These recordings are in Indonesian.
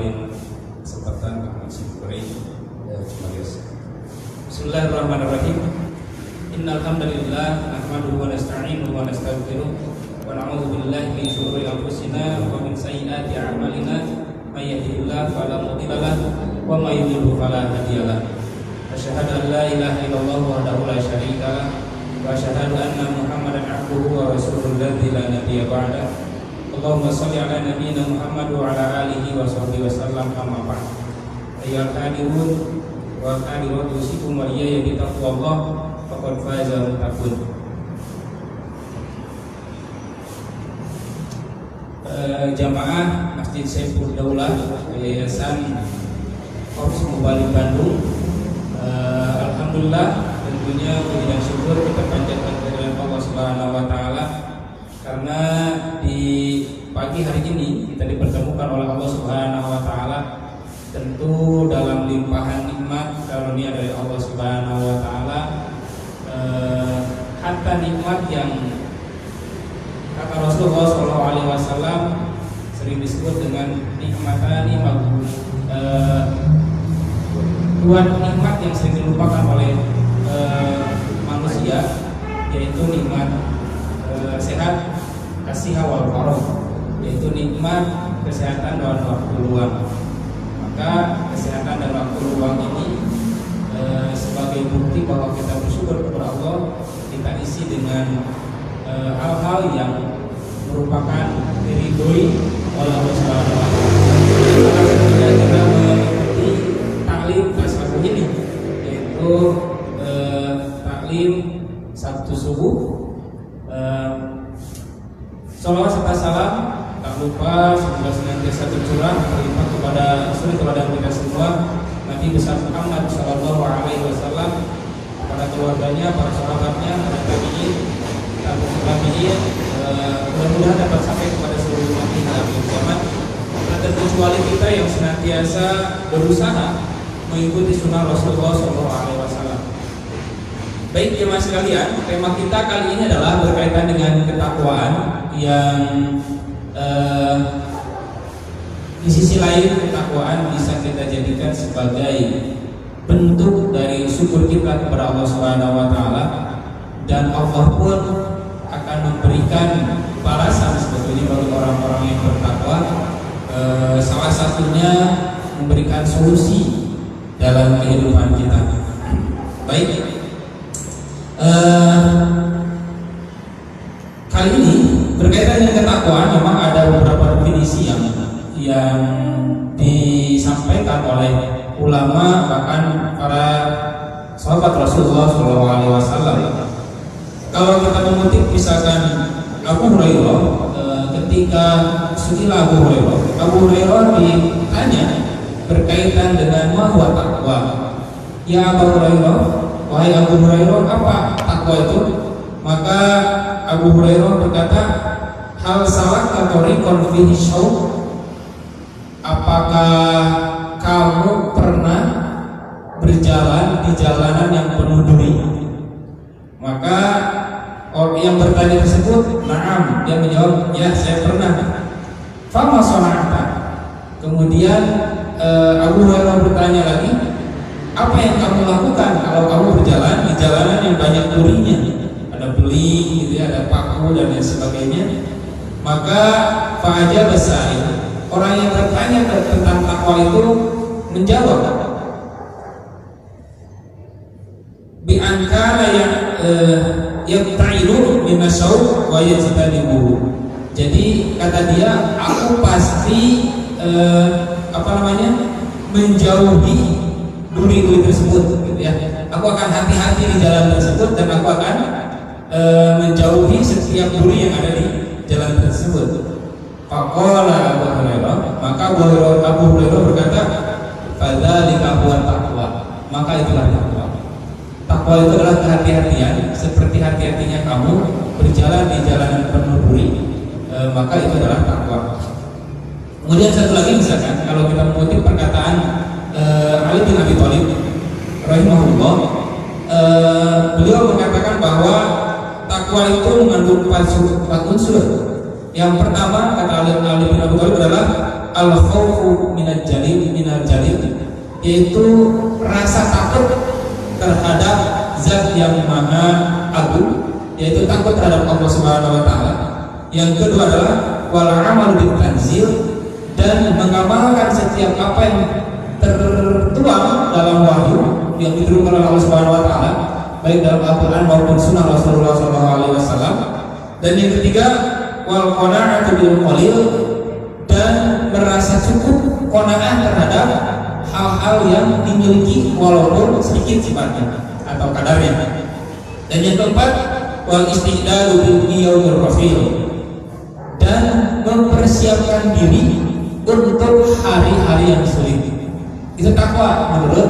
kemarin kesempatan masih beri Bismillahirrahmanirrahim. Innal hamdalillah nahmaduhu wa nasta'inuhu wa nastaghfiruh wa na'udzu billahi min shururi anfusina wa min sayyiati a'malina may yahdihillahu fala mudilla lahu wa may yudlil fala hadiya lahu. Asyhadu an la ilaha illallah wahdahu la syarika lahu wa asyhadu anna Muhammadan 'abduhu wa rasuluhu alladzi la nabiyya ba'dahu. Allahumma shalli ala nabiyyina Muhammad wa ala alihi wa sahbihi wasallam amma ba'd. Ayyuhal hadirun wa hadirat usikum wa iyaya bi taqwallah faqad faza muttaqun. Jamaah Masjid Saiful Daulah Yayasan Korps Mubalik Bandung, alhamdulillah tentunya puji dan syukur kita panjatkan kehadirat Allah Subhanahu wa taala karena di pagi hari ini kita dipertemukan oleh Allah Subhanahu wa taala tentu dalam limpahan nikmat karunia dari Allah Subhanahu wa taala, hatta nikmat yang kata Rasulullah SAW sering disebut dengan nikmatani maghbun, dua nikmat yang sering dilupakan oleh manusia, yaitu nikmat sehat kasih wal farah, yaitu nikmat kesehatan dan waktu luang. Maka kesehatan dan waktu luang ini sebagai bukti bahwa kita bersyukur kepada Allah, kita isi dengan hal-hal yang merupakan diridhoi oleh Allah Subhanahu wa taala. Salah satunya kita mengikuti taklim pas ini, yaitu taklim Sabtu subuh. Salawat serta salam tak lupa semoga senantiasa tercurah berlimpah kepada Rasul kepada kita semua, Nabi besar Muhammad sallallahu alaihi wasallam, kepada keluarganya, para sahabatnya, para tabi'in, mudah-mudahan dapat sampai kepada seluruh umat hingga akhir zaman. Tak terkecuali kita yang senantiasa berusaha mengikuti sunnah Rasulullah sallallahu alaihi wasallam. Baik jemaah sekalian, tema kita kali ini adalah berkaitan dengan ketakwaan yang di sisi lain ketakwaan bisa kita jadikan sebagai bentuk dari syukur kita kepada Allah Subhanahu wa taala, dan Allah pun akan memberikan balasan sebetulnya bagi orang-orang yang bertakwa. Salah satunya memberikan solusi dalam kehidupan kita. Baik. Kali ini berkaitan dengan ketakwaan, memang ada beberapa definisi yang disampaikan oleh ulama, bahkan para sahabat Rasulullah SAW. Kalau kita mengutip misalkan Abu Hurairah, ketika suila Abu Hurairah ditanya berkaitan dengan mahwa takwa. Ya Abu Hurairah, wahai Abu Hurairah, apa takwa itu? Maka Abu Hurairah berkata, hal salaka tariqan fihi syauq, apakah kamu pernah berjalan di jalanan yang penuh duri? Maka orang yang bertanya tersebut, na'am, dia menjawab, ya saya pernah. Fama sana'ta. Kemudian Abu Hurairah bertanya lagi, apa yang kamu lakukan kalau kamu berjalan di jalanan yang banyak durinya, ada beling, gitu ya, ada paku dan lain sebagainya? Maka fa'ajab as-sa'il, orang yang bertanya tentang takwa itu menjawab, bi ankara yang ta'ilu minasyaw wa yajtanibuhu. Jadi kata dia, aku pasti menjauhi duri-duri tersebut, gitu ya. Aku akan hati-hati di jalan tersebut, dan aku akan menjauhi setiap duri yang ada di jalan tersebut. Faqala Abu Hurairah, maka Abu Hurairah berkata, fadzalika huwa taqwa, maka itulah takwa. Takwa itu adalah kehati-hatian, seperti hati-hatinya kamu berjalan di jalanan penuh duri, maka itu adalah takwa. Kemudian satu lagi misalkan kalau kita mengutip perkataan Ali bin Abi Thalib rahimahullah, beliau mengatakan bahwa takwa itu mengandung 4 unsur. Yang pertama kata Ali bin Abi Thalib adalah al-khawfu minal jalil, yaitu rasa takut terhadap zat yang maha agung, yaitu takut terhadap Allah Subhanahu wa taala. Yang kedua adalah wal amal bil tanzil, dan mengamalkan setiap apa yang tertuang dalam wahyu yang diturunkan oleh Allah Subhanahu wa taala, baik dalam Al-Qur'an maupun sunnah Rasulullah SAW. Dan yang ketiga wal qana'atu bil qalil, dan merasa cukup qanaah terhadap hal-hal yang dimiliki walaupun sedikit sifatnya atau kadarnya. Dan yang keempat wal istidadu bil yaumir rafil, dan mempersiapkan diri untuk hari-hari yang sulit. Itu takwa menurut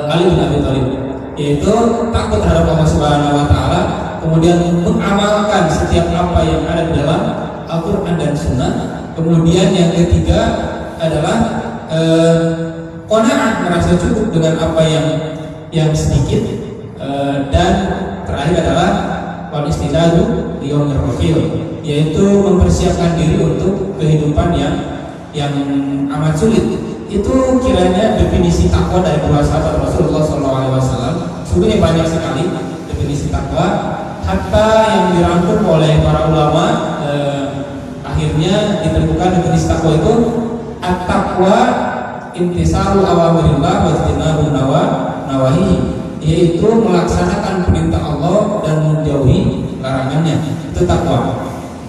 Ali bin Abi Thalib, yaitu takut terhadap Allah Subhanahu wa taala, kemudian mengamalkan setiap apa yang ada di dalam Al-Qur'an dan Sunnah. Kemudian yang ketiga adalah qanaah, merasa cukup dengan apa yang sedikit, dan terakhir adalah wal istidadu li yaumir rafil, yaitu mempersiapkan diri untuk kehidupan yang amat sulit. Itu kiranya definisi takwa dari dua sahabat Rasulullah SAW. Sebenarnya banyak sekali definisi takwa, hatta yang dirangkum oleh para ulama akhirnya ditentukan definisi takwa itu at-taqwa imtisalu awamirillah wa ijtinabun nawahi, yaitu melaksanakan perintah Allah dan menjauhi larangannya. Itu takwa.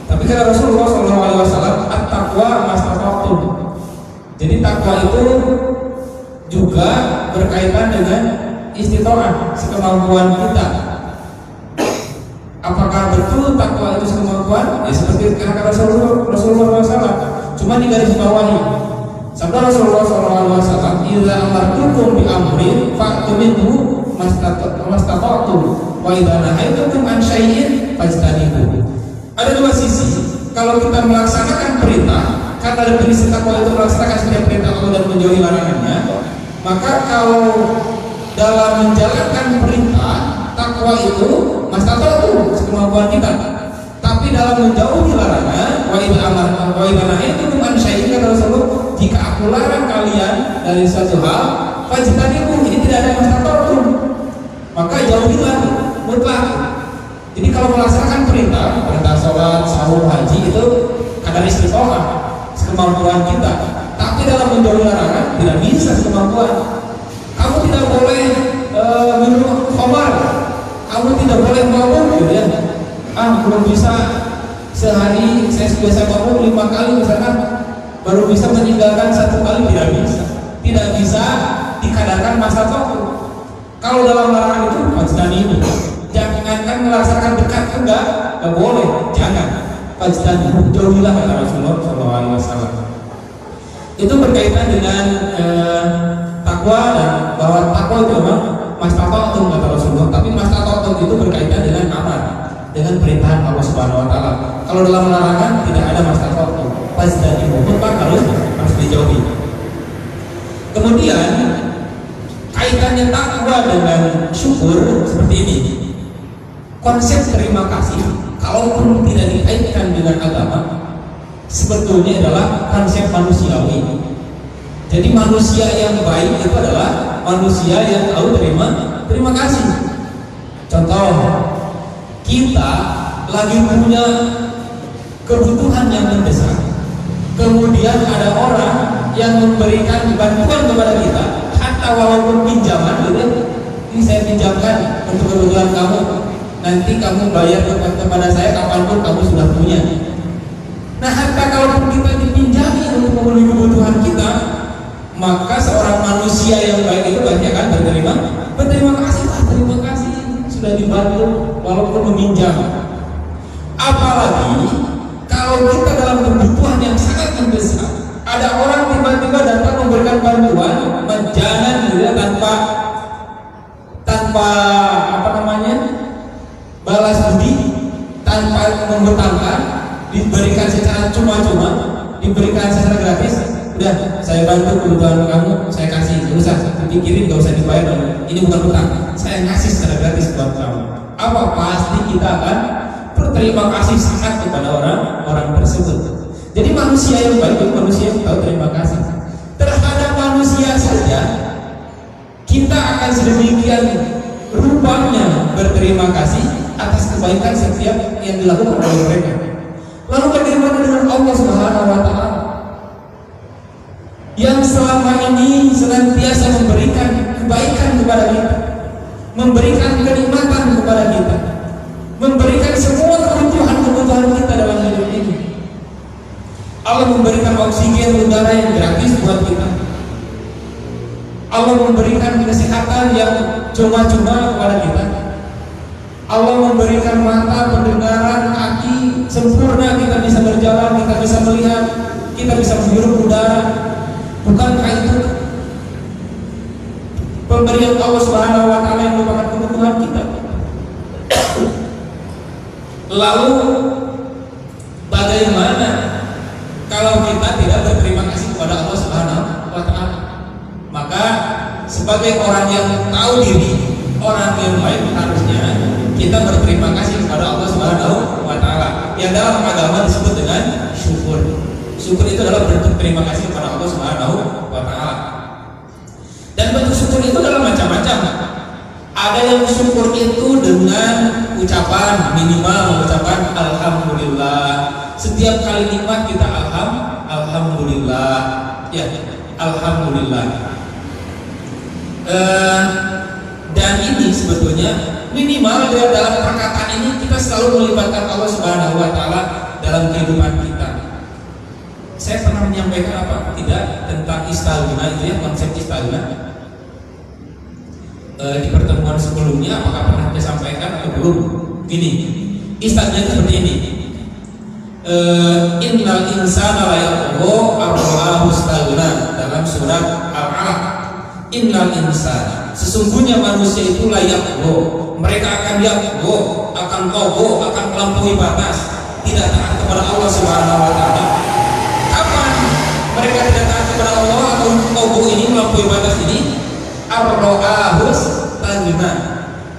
Tapi kata Rasulullah SAW, at-taqwa mastata'tum. Jadi takwa itu juga berkaitan dengan istitoah, sekemampuan kita. Apakah betul takwa itu sekemampuan? Ya seperti kata Rasulullah SAW, cuma di garis bawahi. Sabda Rasulullah SAW, "Idza amartukum bi amrin fa'tu minhu mastata'tum, wa idza nahaitukum an syai'in fajtanibuh." Ada dua sisi. Kalau kita melaksanakan perintah, kata definisi takwa itu melaksanakan setiap perintah Allah dan menjauhi larangannya, maka kalau dalam menjalankan perintah, takwa itu mastata'tum, sekemampuan kita. Tapi dalam menjauhi larangan, wa idza nahaitukum an syai'in, kata Rasulullah, jika aku larang kalian dari suatu hal, fajtanibuh, ini tidak ada mastata'tum, maka jauhilah mutlak. Jadi kalau melaksanakan perintah sholat, sahur, haji, itu kadar istiqomah, sekemampuan kita. Tapi dalam menjauhi larangan tidak bisa sekemampuan. Kamu tidak boleh minum khamar, kamu tidak boleh mabuk, gitu ya. Belum bisa sehari saya biasa mabuk 5 kali misalkan, baru bisa meninggalkan 1 kali, tidak bisa. Tidak bisa dikadarkan masa waktu. Kalau dalam larangan itu pasti ini. Jangankan melaksanakan dekat, enggak boleh, jangan. Fajtanibuh, jauhilah, kata Rasulullah SAW. Itu berkaitan dengan takwa, dan bahwa takwa itu memang mastata'tum, kata Rasulullah. Tapi mastata'tum itu berkaitan dengan amal, dengan perintahan Allah Subhanahu wa taala. Kalau dalam larangan tidak ada mastata'tum, fajtanibuh, maka harus dijauhi. Kemudian kaitannya takwa dengan syukur seperti ini. Konsep terima kasih, kalaupun tidak dikaitkan dengan agama, sebetulnya adalah konsep manusiawi. Jadi manusia yang baik itu adalah manusia yang tahu terima kasih. Contoh, kita lagi punya kebutuhan yang mendesak, kemudian ada orang yang memberikan bantuan kepada kita, hatta walaupun pinjaman, gitu, ini saya pinjamkan untuk kebutuhan kamu, nanti kamu bayar kepada saya kapanpun kamu sudah punya. Nah, harta kalaupun kita dipinjami untuk memenuhi kebutuhan kita, maka seorang manusia yang baik itu banyak kan berterima kasih, terima kasih sudah dibantu walaupun meminjam. Apalagi kalau kita dalam kebutuhan yang sangat mendesak, ada orang tiba-tiba datang memberikan bantuan majanan, gitu ya, tanpa balas budi, tanpa membetulkan, diberikan secara cuma-cuma, diberikan secara gratis. Udah, saya bantu kebutuhan kamu, saya kasih, nggak usah dipikirin, nggak usah dibayar, ini bukan hutang, saya ngasih secara gratis buat kamu. Apa pasti kita akan berterima kasih sangat kepada orang tersebut. Jadi manusia yang baik itu manusia yang tahu terima kasih. Terhadap manusia saja kita akan sedemikian rupanya berterima kasih atas kebaikan setiap yang dilakukan oleh mereka. Lalu bagaimana dengan Allah Subhanahu wa taala yang selama ini senantiasa memberikan kebaikan kepada kita, memberikan kenikmatan kepada kita, memberikan semua kebutuhan kita dalam hidup ini. Allah memberikan oksigen udara yang gratis buat kita. Allah memberikan kesehatan yang cuma-cuma kepada kita. Allah memberikan mata, pendengaran, kaki sempurna, kita bisa berjalan, kita bisa melihat, kita bisa menghirup udara. Bukankah itu pemberian Allah Subhanahu wa taala yang merupakan kebutuhan kita? Lalu bagaimana kalau kita tidak berterima kasih kepada Allah Subhanahu wa taala? Maka sebagai orang yang tahu diri, orang yang baik, harusnya kita berterima kasih kepada Allah Subhanahu wa taala. Yang dalam agama disebut dengan syukur. Syukur itu adalah bentuk terima kasih kepada Allah Subhanahu wa taala. Dan bentuk syukur itu adalah macam-macam. Ada yang syukur itu dengan ucapan, minimal mengucapkan alhamdulillah. Setiap kali nikmat kita alhamdulillah. Ya, alhamdulillah. Dan ini sebetulnya minimal dalam perkataan ini kita selalu melibatkan Allah Subhanahu wa taala dalam kehidupan kita. Saya pernah menyampaikan apa tidak tentang istighfar itu ya, konsep istighfar di pertemuan sebelumnya, apakah pernah saya sampaikan atau belum? Gini, istighfar itu seperti ini. Innal insana la yatgha ar-ra'ahu istaghna, dalam surat Al-Alaq. Innal insana, sesungguhnya manusia itu layak go, mereka akan yatgha, akan togo, akan melampaui batas, tidak taat kepada Allah Subhanahu wa taala. Kapan mereka tidak taat kepada Allah atau togo ini, melampaui batas ini? Ar-ra'ahu istaghna,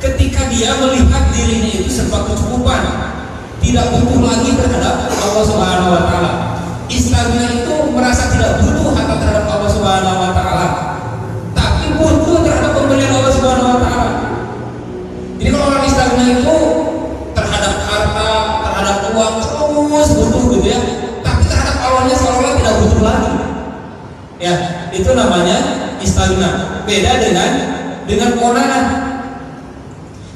ketika dia melihat dirinya itu serba kecukupan, tidak butuh lagi terhadap Allah Subhanahu wa taala. Istighna itu merasa tidak butuh harta terhadap Allah Subhanahu wa taala, tapi butuh terhadap pemberian Allah Subhanahu wa taala. Jadi kalau orang istighna itu terhadap harta, terhadap uang terus butuh gitu ya, tapi terhadap Allahnya seolah-olah tidak butuh lagi. Ya, itu namanya istighna. Beda dengan qanaah.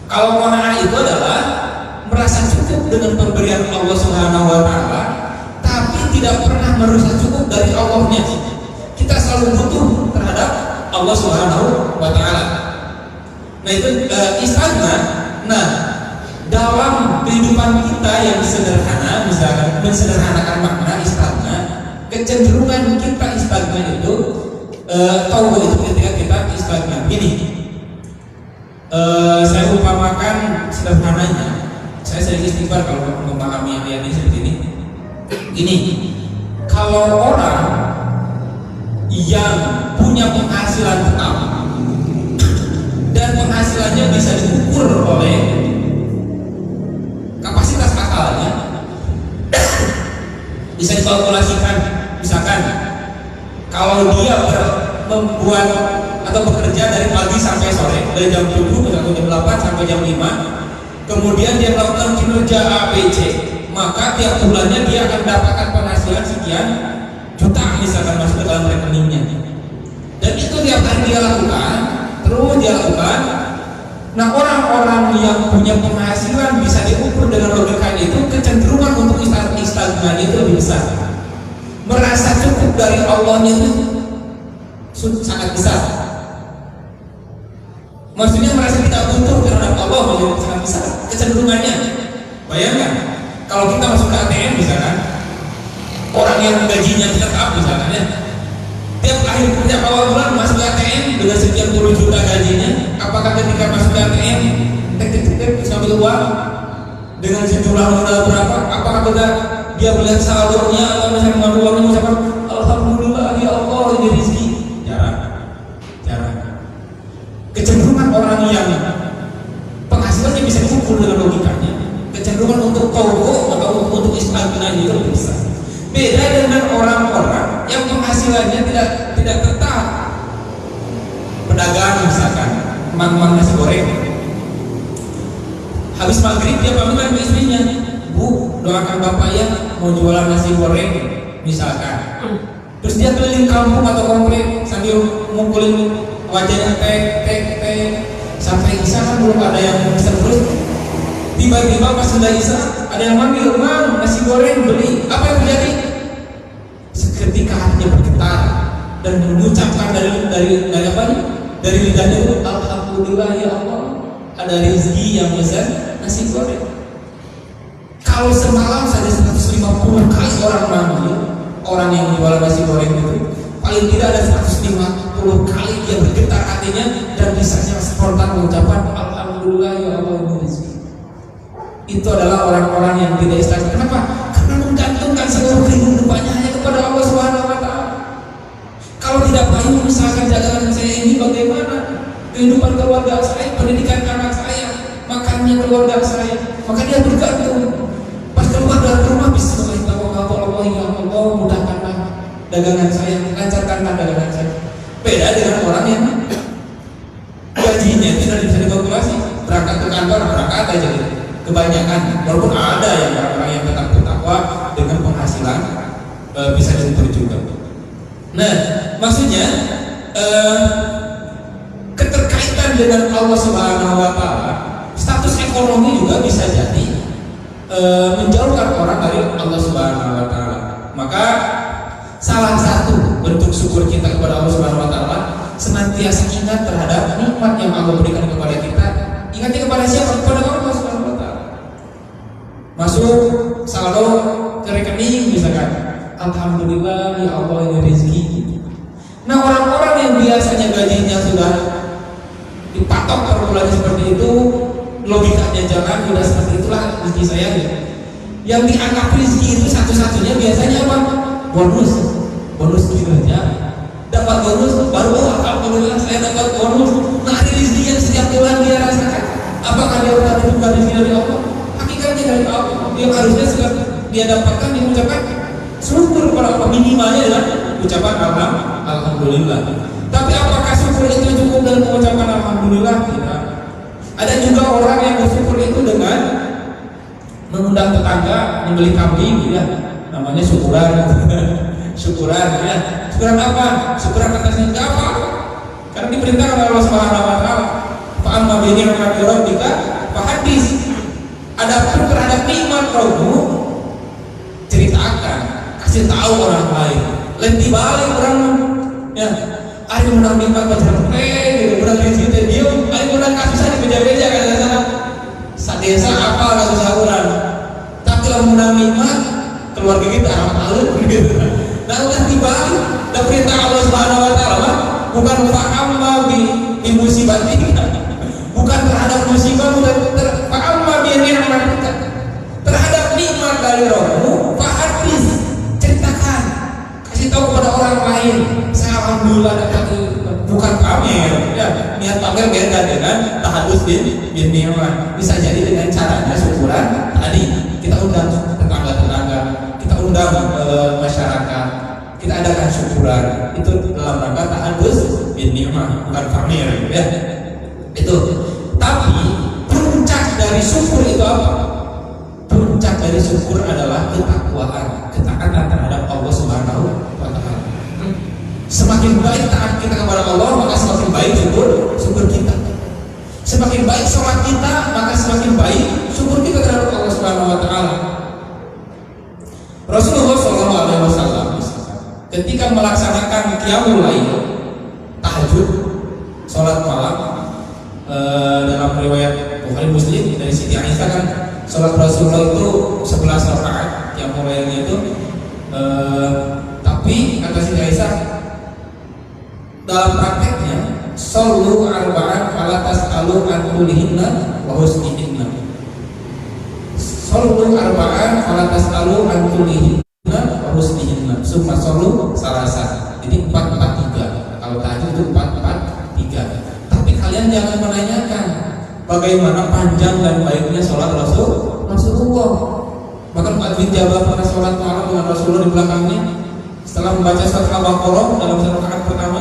Kalau qanaah itu adalah merasa cukup dengan pemberian Allah Subhanahu wa taala, tapi tidak pernah merasa cukup dari Allahnya. Kita selalu butuh terhadap Allah Subhanahu wa taala. Nah, itu istighna. Nah, dalam kehidupan kita yang sederhana, misalkan mensederhanakan makna istighna, kecenderungan kita istighna itu tahu itu ketika kita istighna. Gini, saya umpamakan sederhananya. Saya sering istighfar kalau memahami ayat ini seperti ini. Gini, kalau orang yang punya penghasilan tetap dan penghasilannya bisa diukur oleh kapasitas akalnya, bisa dikalkulasikan. Misalkan kalau dia membuat atau bekerja dari pagi sampai sore, dari jam 7 atau jam 8 sampai jam 5, kemudian dia melakukan kinerja ABC, maka tiap bulannya dia akan mendapatkan penghasilan sekian juta misalkan masuk ke dalam rekeningnya. Dan itu tiap hari dia lakukan, terus dia lakukan. Nah, orang-orang yang punya penghasilan bisa diukur dengan logika itu, kecenderungan untuk istighfar itu lebih besar. Merasa cukup dari Allahnya itu sangat besar. Maksudnya merasa tidak butuh terhadap Allah menjadi sangat besar kecenderungannya. Bayangkan kalau kita masuk ke ATM misalkan, orang yang gajinya tetap misalkan ya, tiap awal bulan masuk ke ATM dengan sekian puluh juta gajinya, apakah ketika masuk ke ATM tek sambil uang dengan sejumlah modal berapa, apakah dia melihat saldonya atau misalnya mengambil uangnya mengucapkan alhamdulillah ya Allah ini rezeki? Jarang. Kecenderungan orang yang penghasilannya bisa diukur dengan logikanya, kecenderungan untuk togo atau untuk istighfar itu lebih besar. Beda tidak tertahan. Pedagang misalkan, mang nasi goreng. Habis maghrib dia pamitan ke istrinya, Bu, doakan bapak ya mau jualan nasi goreng misalkan. Terus dia keliling kampung atau komplek sambil ngumpulin wajahnya teh sampai isya kan belum ada yang bisa terus. Tiba-tiba pas sudah isya ada yang manggil, Mang nasi goreng beli. Apa yang terjadi? Seketika hatinya bergetar dan mengucapkan dari apa nih? Dari lidahnya itu, Alhamdulillah ya Allah, ada rezeki yang besar nasi goreng. Kalau semalam saja 150 kali orang manggil orang yang jualan nasi goreng itu, paling tidak ada 150 kali dia bergetar hatinya dan bisanya spontan mengucapkan Alhamdulillah ya Allah ini rezeki. Itu adalah orang-orang yang tidak istiqomah. Kenapa? Karena menggantungkan seluruh kehidupannya hanya kepada Allah Subhanahu wa Ta'ala. Kalau tidak baik, misalkan dagangan saya ini bagaimana? Kehidupan keluarga saya, pendidikan anak saya, makannya keluarga saya, maka dia bergantung. Pas keluar dari rumah, Bismillahirrahmanirrahim, ya Allah, mudahkanlah dagangan saya, lancarkanlah dagangan saya. Beda dengan orang yang gajinya tidak bisa dikalkulasi, berangkat ke kantor, berangkat aja gitu. Kebanyakan, walaupun ada yang orang yang tetap bertakwa dengan penghasilan bisa diukur juga. Nah, maksudnya keterkaitan dengan Allah Subhanahu wa Ta'ala, status ekonomi juga bisa jadi menjauhkan orang dari Allah Subhanahu wa Ta'ala. Maka salah satu bentuk syukur kita kepada Allah Subhanahu wa Ta'ala, senantiasa ingat terhadap nikmat yang Allah berikan kepada kita. Ingatnya kepada siapa? Kepada Allah Subhanahu wa Ta'ala. Masuk saldo ke rekening misalkan, Alhamdulillah ya Allah ini rezeki. Nah, orang-orang yang biasanya gajinya sudah dipatok per bulan seperti itu, logikanya jalan sudah seperti itulah rezeki saya ya. Yang dianggap rezeki itu satu-satunya biasanya apa? Bonus kinerja. Dapat bonus baru Alhamdulillah saya dapat bonus. Nah, ada rezeki yang setiap bulan dia rasakan. Apakah dia berarti bukan rezeki dari Allah? Hakikatnya dari Allah. Yang harusnya dia dapatkan, dia mengucapkan syukur kepada Allah, minimalnya adalah ucapan Alhamdulillah. Tapi apakah syukur itu cukup dengan mengucapkan Alhamdulillah? Tidak. Ada juga orang yang bersyukur itu dengan mengundang tetangga membeli kambing, ya, namanya syukuran. Syukuran, ya. Syukuran apa? Syukuran atasnya apa? Karena diperintahkan oleh Allah Subhanahu wa Ta'ala, fa'amma bi ni'mati rabbika fahadits. Adapun terhadap nikmat Rabbu, ceritakan, kasih tahu orang lain. Lenti balik orang, ya. Ari menang nikmat macam gitu, menang di situ dia, ari menang kasusnya di beja-beja kan sana. Sadesa apa kasus orang. Tapi kalau menang nikmat, keluarga kita alam gitu. Nah, udah dibalik, dan perintah Allah Subhanahu wa Ta'ala bukan fa'amma bi musibatika, bukan terhadap musibah, bukan fa'amma bi ni'matika, terhadap nikmat dari Rabbmu fahadits, ceritakan, kasih tahu kepada orang lain. Saya alhamdulillah dapat, bukan pamer, ya. Niat pamer beda dengan tahadus bin nikmat. Bisa jadi dengan caranya syukuran tadi, kita undang tetangga-tetangga, kita undang masyarakat, kita adakan syukuran. Itu dalam rangka tahadus bin nikmat, bukan pamer, ya. Itu. Tapi puncak dari syukur itu apa? Puncak dari syukur adalah ketakwaan, ketaatan terhadap Allah Subhanahu wa Ta'ala. Semakin baik taat kita kepada Allah, maka semakin baik syukur kita. Semakin baik sholat kita, maka semakin baik syukur kita terhadap Allah Subhanahu wa Ta'ala. Rasulullah SAW ketika melaksanakan qiyamul lail, tahajud, sholat malam, dalam riwayat Bukhari Muslim dari Siti Aisyah kan, sholat Rasulullah itu 11 rakaat yang mulainya itu, tapi kata Siti Aisyah dalam prakteknya, sallu arba'an fala tas'alu an kullihinna wa husnihinna. Sallu arba'an fala tas'alu an kullihinna wa husnihinna. Summa sallu salasa. Jadi 4-4-3. Kalau tahajud itu 4-4-3. Tapi kalian jangan menanyakan bagaimana panjang dan baiknya sholat Rasulullah. Bahkan Mu'adz bin Jabal pada sholat malam dengan Rasulullah di belakangnya, setelah setelah membaca surat Al-Baqarah dalam satu rakaat pertama,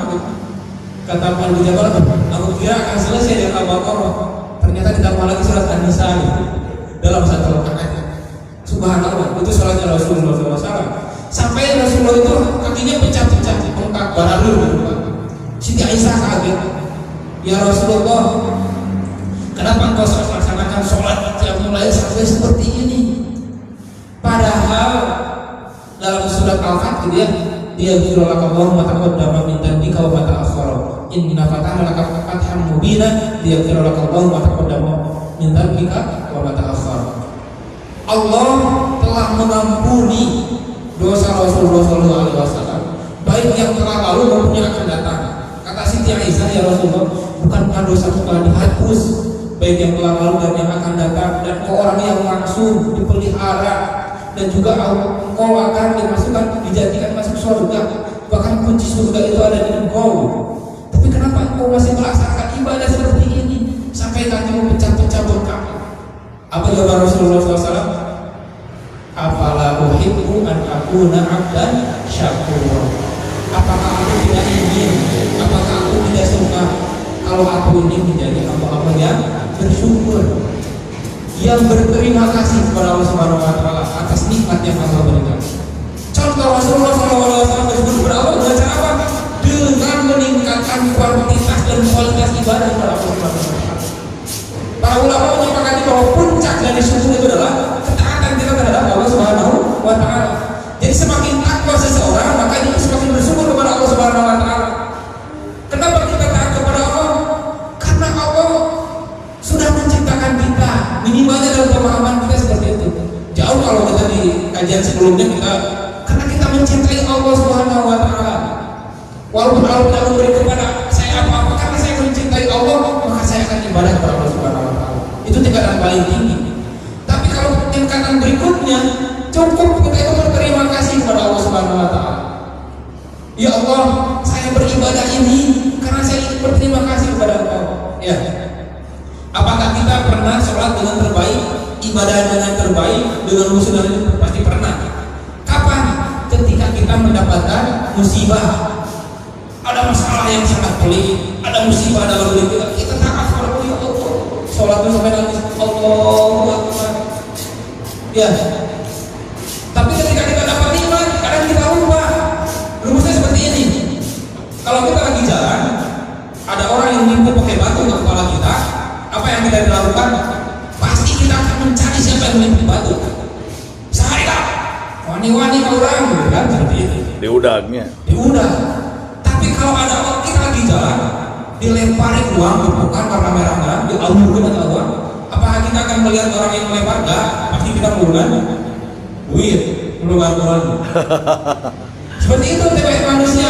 kata Abu Jabal, aku kira akan selesai dengan Al-Baqarah, ternyata ditambah lagi surat An-Nisa dalam satu rakaat. Subhanallah, itu salatnya Rasulullah SAW. Sampai Rasulullah itu kakinya pecah-pecah, bengkak, baralu. Siti Aisyah kaget, ya Rasulullah, kenapa engkau melaksanakan sholat yang mulai sampai seperti ini? Padahal dalam surat Al-Fatih dia firulakallahumma taqaddama min dhanbika wa ma ta'akhkhara. Inna fatahna laka fathan mubina liyafirulakallahumma taqaddama min dhanbika wa ma ta'akhkhara. Allah telah mengampuni dosa Rasulullah SAW, baik yang telah lalu maupun yang akan datang. Kata Siti Aisyah, ya Rasulullah, bukankah dosa telah dihapus, baik yang telah lalu dan yang akan datang, dan kau orang yang langsung dipelihara, dan juga engkau akan dimasukkan, dijadikan masuk surga, bahkan kunci surga itu ada di engkau. Tapi kenapa engkau masih melaksanakan ibadah seperti ini sampai kakimu pecah-pecah bengkak? Apa jawaban Rasulullah SAW? Afala uhibbu an akuna abdan syakur. Apakah aku tidak ingin, apakah aku tidak suka kalau aku ini menjadi hamba-hamba yang bersyukur, yang berterima kasih kepada Allah Subhanahu wa taala atas nikmat yang Allah berikan. Contoh Rasulullah SAW bersyukur kepada Allah dengan cara apa? Dengan meningkatkan kuantitas dan kualitas ibadah kepada Allah Subhanahu wa taala. Para ulama menyepakati bahwa puncak dari syukur itu adalah ketaatan kita terhadap Allah Subhanahu wa taala. Jadi semakin takwa seseorang, maka dia semakin bersyukur kepada Allah Subhanahu wa taala. Kenapa kita taat kepada Allah? Karena Allah sudah menciptakan kita, minimalnya dalam pemahaman kita seperti itu. Jauh kalau kita di kajian sebelumnya karena kita mencintai Allah Subhanahu wa taala. Walaupun Allah tidak memberi kepada saya apa-apa, karena saya mencintai Allah, maka saya akan ibadah kepada Allah Subhanahu wa taala. Itu tingkatan paling tinggi. Tapi kalau tingkatan berikutnya, cukup kita itu berterima kasih kepada Allah Subhanahu wa taala. Ya Allah, saya beribadah ini karena saya ingin berterima kasih kepada Engkau. Ya. Apakah kita pernah sholat dengan terbaik, ibadah dengan terbaik, dengan khusyuk? Pasti pernah. Kapan? Ketika kita mendapatkan musibah, ada masalah yang sangat pelik, ada musibah dalam diri kita taat kepada Allah. Ya Allah, sholat itu sampai nangis, Allahu Akbar. Ya. Tapi ketika kita dapat nikmat, kadang kita lupa. Rumusnya seperti ini. Kalau kita lagi jalan, ada orang yang nipu pakai batu ke kepala kita, apa yang kita lakukan? Pasti kita akan mencari siapa yang nipu batu. Seharilah, wani-wani orang, kan seperti itu. Diudangnya. Tapi kalau ada orang kita lagi jalan, dilemparin uang, bukan warna merah-merah, diaumurkan dengan uang, apakah kita akan melihat orang yang melempar? Enggak, pasti kita menggunakan duit, menggunakan. Seperti itu tipe manusia.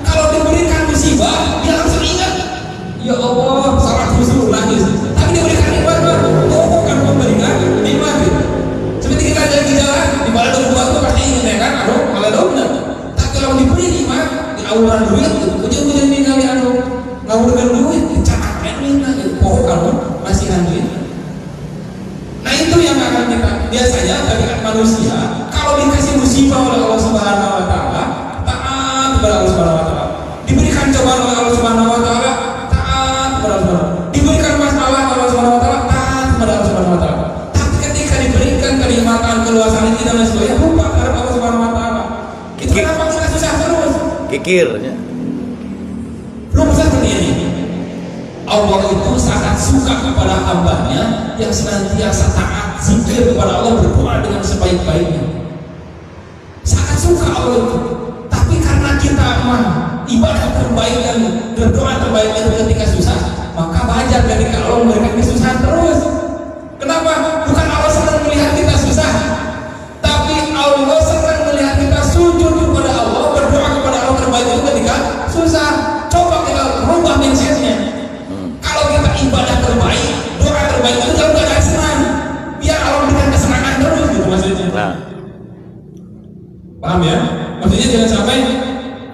Kalau diberikan musibah, dia langsung ingat, ya Allah, salah khusyuk nangis. Tapi diberikan nikmat, bukan memberikan nikmat. Seperti kita jalan di jalan, di balik buat itu pasti ingin ya kan, aduh, malah benar. Tapi kalau diberi nikmat, diawuran duit, ujung-ujung ini kali ngawurkan duit, capek minta, pokok kamu masih duit. Nah itu yang akan kita biasanya dari manusia, kalau dikasih musibah oleh Allah Subhanahu wa taala, taat kepada Allah Subhanahu wa taala. Diberikan cobaan oleh Allah Subhanahu wa taala, taat kepada Allah Subhanahu wa taala. Diberikan masalah oleh Allah Subhanahu wa taala, taat kepada Allah Subhanahu wa taala. Tapi ketika diberikan kenikmatan, keluasan ini dan sebagainya, lupa terhadap Allah Subhanahu wa taala. Itu kenapa kita susah terus? Kikirnya. Belum seperti ini. Allah itu sangat suka kepada hambanya yang senantiasa taat, zikir kepada Allah, berdoa dengan sebaik-baiknya. Sangat suka Allah itu. Tapi karena kita ibadah terbaik dan berdoa terbaik itu ketika susah, maka wajar ketika Allah memberikan kesusahan terus. Kenapa? Bukan Allah senang melihat kita susah, tapi Allah senang melihat kita sujud kepada Allah, berdoa kepada Allah terbaik itu ketika susah. Coba kita rubah mindsetnya. Kalau kita ibadah terbaik, doa terbaik itu dalam keadaan senang, biar Allah berikan kesenangan terus gitu maksudnya. Nah. Paham ya? Maksudnya jangan sampai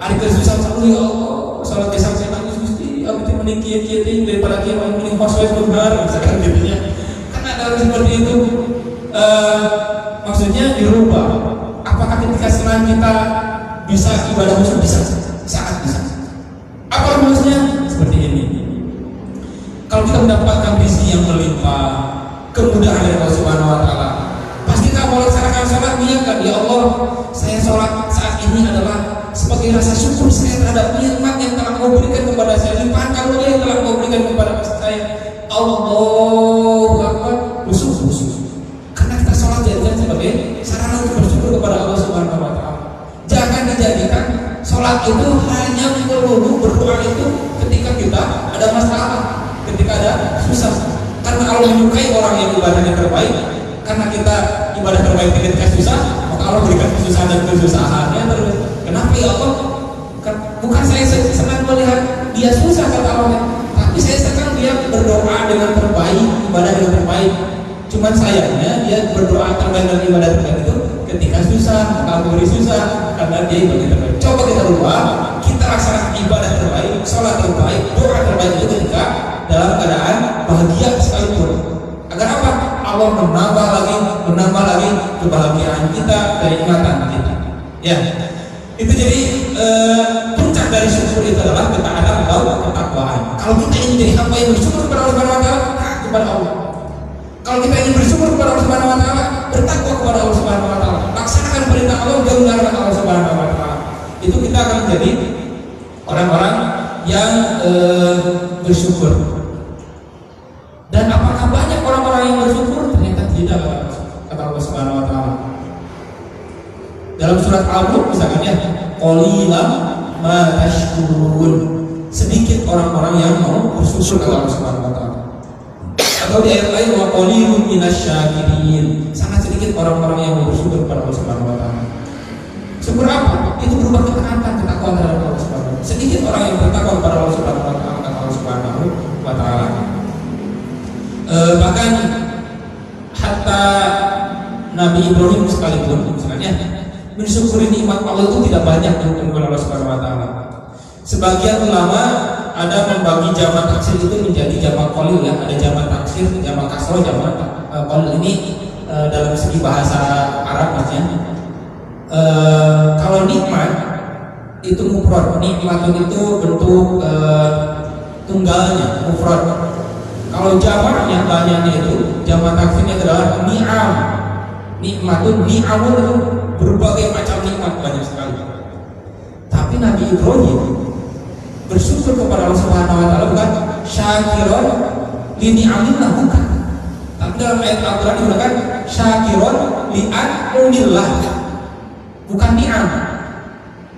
hari kesusahan ya Allah, salat kesang saya nangis Gusti, aku tuh mending kieu-kieu daripada kieu mending hosway benar misalkan gitu nya. Kan ada seperti itu. Maksudnya dirubah. Apakah ketika senang kita bisa ibadah khusyuk? Bisa, sangat bisa. Apa rumusnya? Seperti ini. Kalau kita mendapatkan rezeki yang melimpah, kemudahan dari Allah Subhanahu wa taala, pasti kita melaksanakan sholat niatkan, ya Allah, saya sholat saat ini adalah sebagai rasa syukur saya terhadap nikmat yang telah Kau berikan kepada saya, limpahan karunia yang telah Kau berikan kepada saya. Allahu Akbar, khusyuk. Karena kita sholat jadikan sebagai sarana untuk bersyukur kepada Allah Subhanahu wa taala. Jangan dijadikan sholat itu hanya melulu berdoa itu ketika kita ada masalah, ketika ada susah. Karena Allah menyukai orang yang ibadahnya terbaik. Karena kita ibadah terbaik ketika susah, maka Allah berikan kesusahan dan kesusahannya terus. Kenapa ya Allah? Bukan saya senang melihat dia susah kata Allah, tapi saya senang dia berdoa dengan terbaik, ibadah dengan terbaik. Cuman sayangnya dia berdoa terbaik dan ibadah terbaik itu ketika susah, maka aku beri susah karena dia ibadah terbaik. Coba kita rubah, kita laksanakan ibadah terbaik, sholat terbaik, doa terbaik itu ketika dalam keadaan bahagia sekalipun. Agar apa? Allah menambah lagi kebahagiaan kita, kenikmatan kita. Ya, itu jadi puncak dari syukur itu adalah ketaatan atau ketakwaan. Kalau kita ingin jadi hamba yang bersyukur kepada Allah Subhanahu wa taala, taat kepada Allah. Kalau kita ingin bersyukur kepada Allah Subhanahu wa taala, bertakwa kepada Allah Subhanahu wa taala, laksanakan perintah Allah, jauhi larangan Allah Subhanahu wa taala. Itu kita akan menjadi orang-orang yang bersyukur. Dan apakah banyak orang-orang yang bersyukur? Ternyata tidak, kata Allah Subhanahu wa taala. Dalam surat Al-Mulk misalkan ya, qalilan ma tashkurun. Sedikit orang-orang yang mau bersyukur kepada Allah Subhanahu wa taala. Atau di ayat lain wa qalilun minasyakirin. Sangat sedikit orang-orang yang mau bersyukur kepada Allah Subhanahu wa taala. Syukur apa? Itu berupa ketaatan, ketakwaan terhadap Allah Subhanahu wa taala. Sedikit orang yang bertakwa kepada Allah Subhanahu wa taala, kata Allah Subhanahu wa taala. Bahkan hatta Nabi Ibrahim sekalipun misalnya mensyukuri nikmat Allah itu tidak banyak kepada Allah Subhanahu wa taala. Sebagian ulama ada membagi jamak taksir itu menjadi jamak qalil ya, ada jamak taksir, jamak kasroh, jamak qalil. Ini dalam segi bahasa Arab maksudnya. Kalau nikmat itu mufrad, nikmatun itu bentuk tunggalnya, mufrad. Kalau jamaknya banyaknya itu jamak taksirnya adalah ni'am. Nikmatun, ni'amun itu berbagai macam nikmat banyak sekali. Tapi Nabi Ibrahim bersyukur kepada Allah Subhanahu wa taala bukan syakiron li ni'amillah, bukan. Tapi dalam ayat Al-Qur'an digunakan syakiron li an'umillah, bukan ni'am.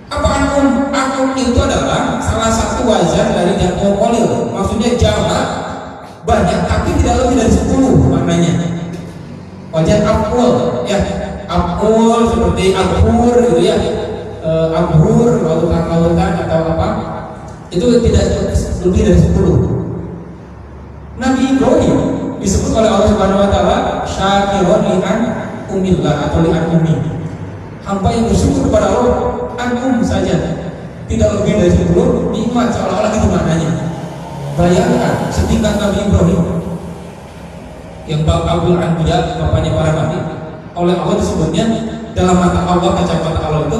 Apa an'um? An'um itu adalah salah satu wazan dari jamak qalil. Maksudnya jamak banyak tapi tidak lebih dari 10 maknanya. Wajan aful ya, aful seperti abhur gitu ya, abhur lautan-lautan atau apa, itu tidak lebih dari 10. Nabi Ibrahim disebut oleh Allah Subhanahu wa taala syakirun li'an umillah atau li'an ummi, hamba yang bersyukur kepada Allah an saja, tidak lebih dari 10 nikmat, seolah-olah gitu maknanya. Bayangkan setingkat Nabi Ibrahim yang Abul Anbiya, bapaknya para nabi, oleh Allah disebutnya dalam mata Allah, kacamata Allah itu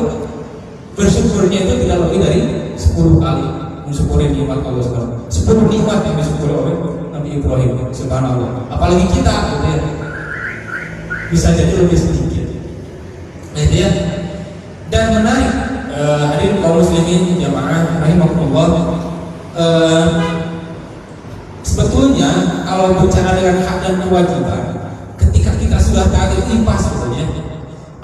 bersyukurnya itu tidak lebih dari 10 kali mensyukuri nikmat Allah Subhanahu. 10 nikmat yang disyukuri oleh Nabi Ibrahim, subhanallah. Apalagi kita gitu ya, bisa jadi lebih sedikit. Nah itu ya. Dan menarik hadirin kaum muslimin jamaah rahimakumullah, sebetulnya kalau bicara dengan hak dan kewajiban, ketika kita sudah taat itu pas sebetulnya.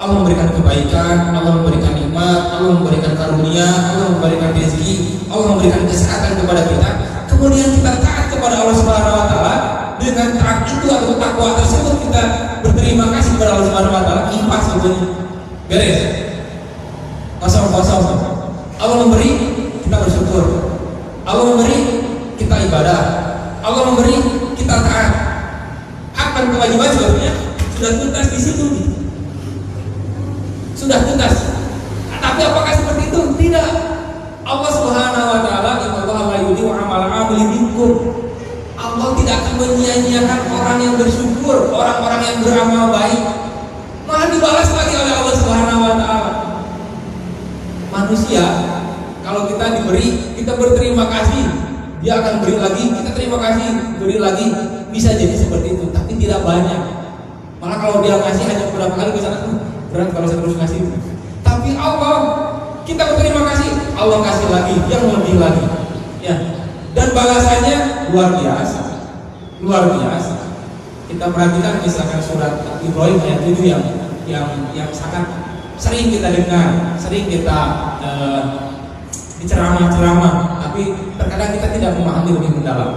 Allah memberikan kebaikan, Allah memberikan nikmat, Allah memberikan karunia, Allah memberikan rezeki, Allah memberikan kesehatan kepada kita. Kemudian kita taat kepada Allah Subhanahu wa taala, dengan taat itu atau takwa tersebut kita berterima kasih kepada Allah Subhanahu wa taala, pas sebetulnya. Beres. Kosong. Allah memberi, kita bersyukur. Allah memberi, kita ibadah. Allah memberi, kita taat. Hak dan kewajiban sebetulnya sudah tuntas di situ. Sudah tuntas. Tapi apakah seperti itu? Tidak. Allah Subhanahu wa taala, innallaha la yudhi'u 'amala 'amilin minkum. Allah tidak akan menyia-nyiakan orang yang bersyukur, orang-orang yang beramal baik. Malah dibalas lagi oleh Allah Subhanahu wa taala. Man manusia, kalau kita diberi, kita berterima kasih, dia akan beri lagi, kita terima kasih, beri lagi, bisa jadi seperti itu, tapi tidak banyak. Malah kalau dia ngasih hanya beberapa kali, bisa berat kalau saya terus ngasih. Tapi Allah, kita berterima kasih, Allah kasih lagi, yang lebih lagi, ya. Dan balasannya luar biasa, luar biasa. Kita perhatikan misalkan surat Ibrahim ayat 7 yang sangat sering kita dengar, sering kita diceramah-ceramah, tapi terkadang kita tidak memahami lebih mendalam.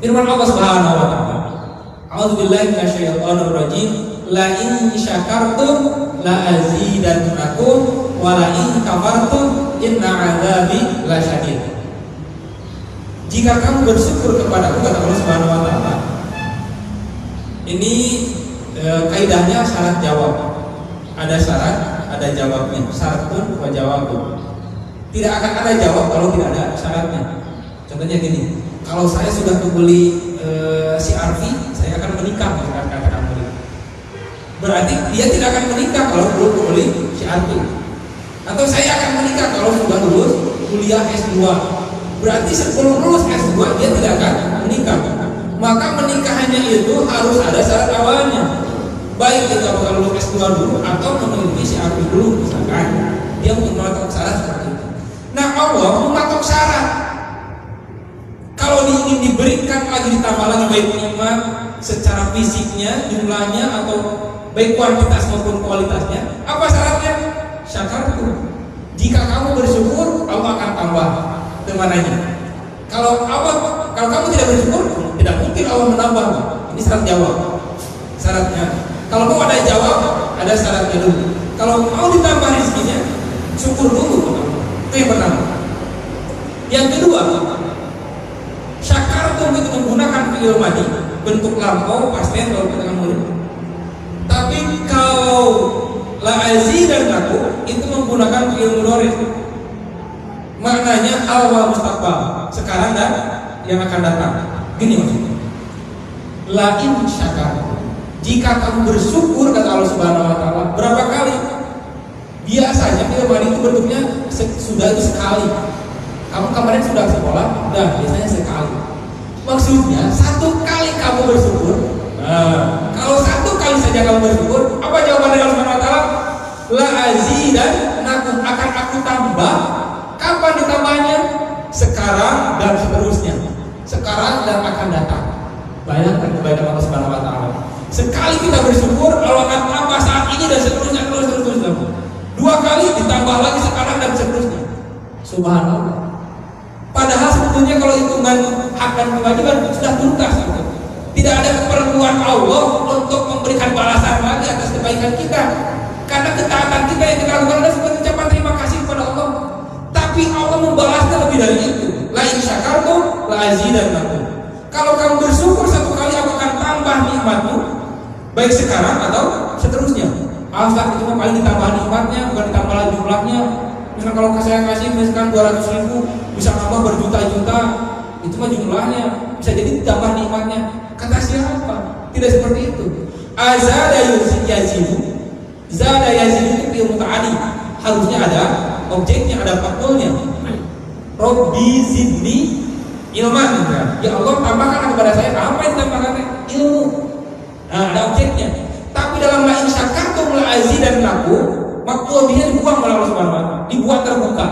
Firman Allah Subhanahu wa taala, A'udzubillahi minasyaitonir rajim, la in syakartum la azidannakum wa la in kafartum inna 'adzabi lasyadid. Jika kamu bersyukur kepadaku, kata Allah Subhanahu wa taala. Ini kaidahnya syarat jawab. Ada syarat, ada jawabnya. Syaratun wa jawabun. Tidak akan ada jawab kalau tidak ada syaratnya. Contohnya gini, kalau saya sudah membeli si Arfi, saya akan menikah, misalkan katakan begitu. Berarti dia tidak akan menikah kalau belum membeli si Arfi. Atau saya akan menikah kalau sudah lulus kuliah S2. Berarti sebelum lulus S2 dia tidak akan menikah. Maka menikahannya itu harus ada syarat awalnya. Baik itu apakah lulus S2 dulu atau memiliki si Arfi dulu, misalkan dia mematok syarat seperti itu. Nah, Allah mematok syarat. Kalau ingin diberikan lagi, ditambah lagi baik nikmat secara fisiknya, jumlahnya, atau baik kuantitas maupun kualitasnya, apa syaratnya? Syakartu. Jika kamu bersyukur, Allah akan tambah temanannya. Kalau kamu tidak bersyukur, tidak mungkin Allah menambah. Ini syarat jawab. Syaratnya. Kalau mau ada jawab, ada syaratnya dulu. Kalau mau ditambah rezekinya, syukur dulu. Itu yang pertama. Yang kedua, syakartum itu menggunakan fi'il madhi, bentuk lampau, pasti kalau kita ngomongin. Tapi kalau la azidannakum itu menggunakan fi'il mudhari. Maknanya awal mustaqbal, sekarang dan yang akan datang. Gini maksudnya. La in syakartum. Jika kamu bersyukur, kata Allah Subhanahu wa taala, berapa kali? Biasanya fi'il madhi itu bentuknya sudah itu sekali. Kamu kemarin sudah sekolah, biasanya sekali. Maksudnya satu kali kamu bersyukur. Kalau satu kali saja kamu bersyukur, apa jawaban dari Allah Subhanahu wa taala? La azidannakum, akan aku tambah. Kapan ditambahnya? Sekarang dan seterusnya. Sekarang dan akan datang. Bayangkan kebaikan Allah Subhanahu wa taala. Sekali kita bersyukur, Allah akan tambah saat ini dan seterusnya, terus. Dua kali ditambah lagi sekarang dan seterusnya. Subhanallah. Padahal sebetulnya kalau hitungan hak dan kewajiban sudah tuntas. Tidak ada keperluan Allah untuk memberikan balasan lagi atas kebaikan kita. Karena ketaatan kita yang kita lakukan adalah sebagai ucapan terima kasih kepada Allah. Tapi Allah membalasnya lebih dari itu. La in syakartum la azidannakum. Kalau kamu bersyukur satu kali, aku akan tambah nikmatmu, baik sekarang atau seterusnya. Ustaz, itu paling ditambah nikmatnya, bukan ditambah lagi jumlahnya. Misalkan kalau saya kasih misalkan 200.000, bisa nambah berjuta-juta, itu mah jumlahnya. Bisa jadi ditambah nikmatnya. Kata siapa? Tidak seperti itu. Azada yazidu. Zada yazidu itu fi'il muta'addi. Harusnya ada objeknya, ada faktulnya. Robbi zidni ilman. Ya Allah, tambahkan kepada saya apa yang ditambahkan? Ilmu. Nah, ada objeknya. Tapi dalam la in syakartum la azidannakum, maktubnya dibuang oleh Allah Subhanahu wa taala, dibuat terbuka.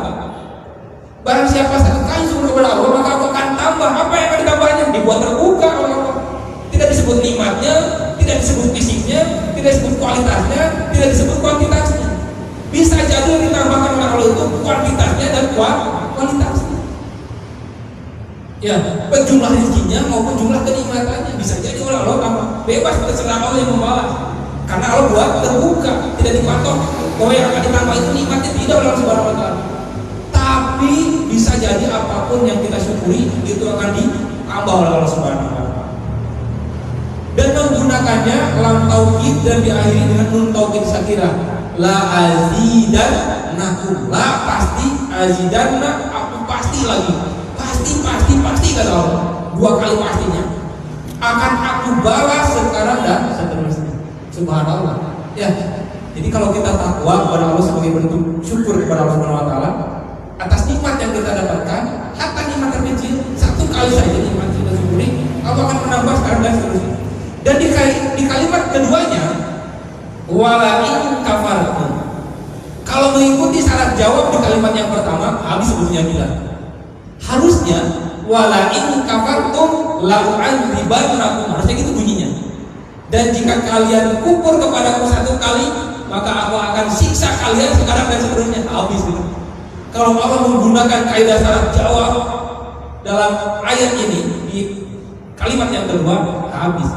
Barang siapa satu kali syukur kepada Allah, maka Allah akan tambah. Apa yang akan ditambahnya? Dibuat terbuka oleh Allah. Tidak disebut nikmatnya, tidak disebut fisiknya, tidak disebut kualitasnya, tidak disebut kuantitasnya. Bisa jadi yang ditambahkan oleh Allah itu kuantitasnya dan kualitasnya. Ya, baik jumlah rezekinya maupun jumlah kenikmatannya bisa jadi oleh Allah tambah. Bebas, terserah Allah yang membalas. Karena Allah buat terbuka, tidak dipatok bahwa yang akan ditambah itu nikmatnya, tidak oleh Allah Subhanahu wa taala. Tapi bisa jadi apapun yang kita syukuri itu akan ditambah oleh Allah Subhanahu wa taala. Dan menggunakannya lam taukid dan diakhiri dengan nun taukid sakira. La azidannakum. La pasti, azidanna aku pasti lagi. Pasti kata Allah. Dua kali pastinya. Akan aku balas sekarang dan seterusnya. Subhanallah. Ya. Jadi kalau kita takwa kepada Allah sebagai bentuk syukur kepada Allah Subhanahu wa taala atas nikmat yang kita dapatkan, hatta nikmat terkecil, satu kali saja nikmat kita syukuri, Allah akan menambah sekarang dan seterusnya. Dan di kalimat keduanya, wala in kafartum. Kalau mengikuti syarat jawab di kalimat yang pertama, habis sebetulnya bilang. Harusnya wala in kafartum la u'adzibannakum. Harusnya gitu bunyinya. Dan jika kalian kufur kepadaku satu kali, maka aku akan siksa kalian sekarang dan seterusnya. Habis gitu. Kalau Allah menggunakan kaidah syarat jawab dalam ayat ini di kalimat yang kedua, habis.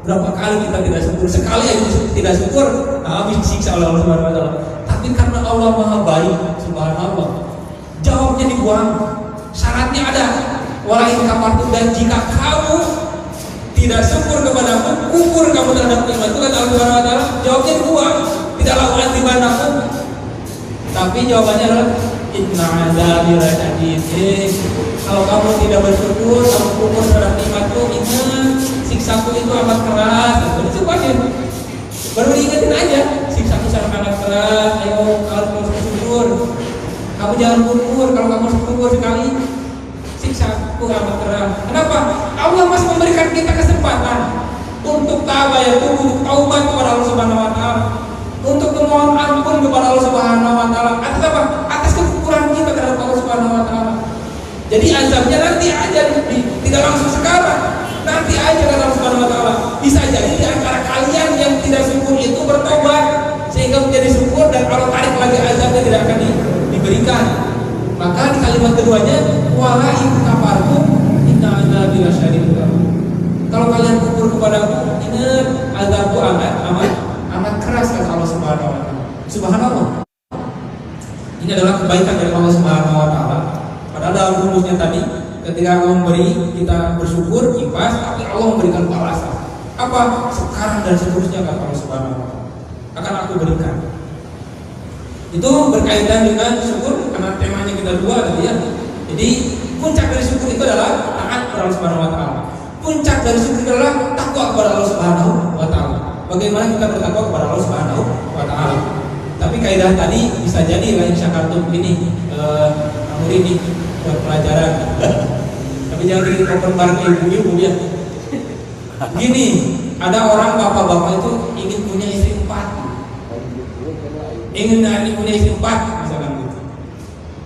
Berapa kali kita tidak syukur? Sekali aja tidak syukur, habis disiksa oleh Allah Subhanahu wa taala. Tapi karena Allah Maha Baik, subhanallah, jawabnya dibuang. Syaratnya ada, walain kafartum, dan jika kamu tidak syukur kepadaku, kufur kamu terhadap nikmat itu kata Allah Subhanahu wa taala, jawabnya dibuang. Tidaklah u'adzibanakum. Tapi jawabannya adalah inna adzabi lasyadid. Kalau kamu tidak bersyukur, kamu kufur terhadap nikmatku, ingat siksaku itu amat keras. Itu aja. Baru diingetin aja, siksaku sangat keras. Ayo kalau kamu bersyukur, kamu jangan kufur. Kalau kamu kufur sekali, siksaku amat keras. Kenapa? Allah masih memberikan kita kesempatan untuk untuk taubat kepada Allah Subhanahu wa taala, untuk memohon ampun kepada Allah Subhanahu wa taala atas apa? Atas kekufuran kita terhadap Allah Subhanahu wa taala. Jadi azabnya nanti aja, tidak langsung sekarang. Nanti aja kata Allah Subhanahu wa taala. Bisa jadi di antara kalian yang tidak syukur itu bertobat sehingga menjadi syukur, dan kalau tarik lagi azabnya tidak akan diberikan. Maka di kalimat keduanya, wala in kafartum inna adzabi lasyadid. Kalau kalian kufur kepadaku, ingat azabku amat keras kata Allah Subhanahu wa taala. Subhanallah. Ini adalah kebaikan dari Allah Subhanahu wa taala. Padahal dalam rumusnya tadi, ketika Allah memberi kita bersyukur, ikhlas, tapi Allah memberikan balasan. Apa? Sekarang dan seterusnya kata Allah Subhanahu wa taala. Akan aku berikan. Itu berkaitan dengan syukur karena temanya kita dua tadi ya. Jadi puncak dari syukur itu adalah taat kepada Allah Subhanahu wa taala. Puncak dari syukur itu adalah takwa kepada Allah Subhanahu wa taala. Bagaimana kita bertakwa kepada Allah Subhanahu wa taala. Tapi kaidah tadi bisa jadi lain syakartum ini ini buat pelajaran. Tapi jangan jadi open bar ke ibu-ibu ya. Gini, ada orang bapak-bapak itu ingin punya istri 4. Ingin punya istri 4 misalkan gitu.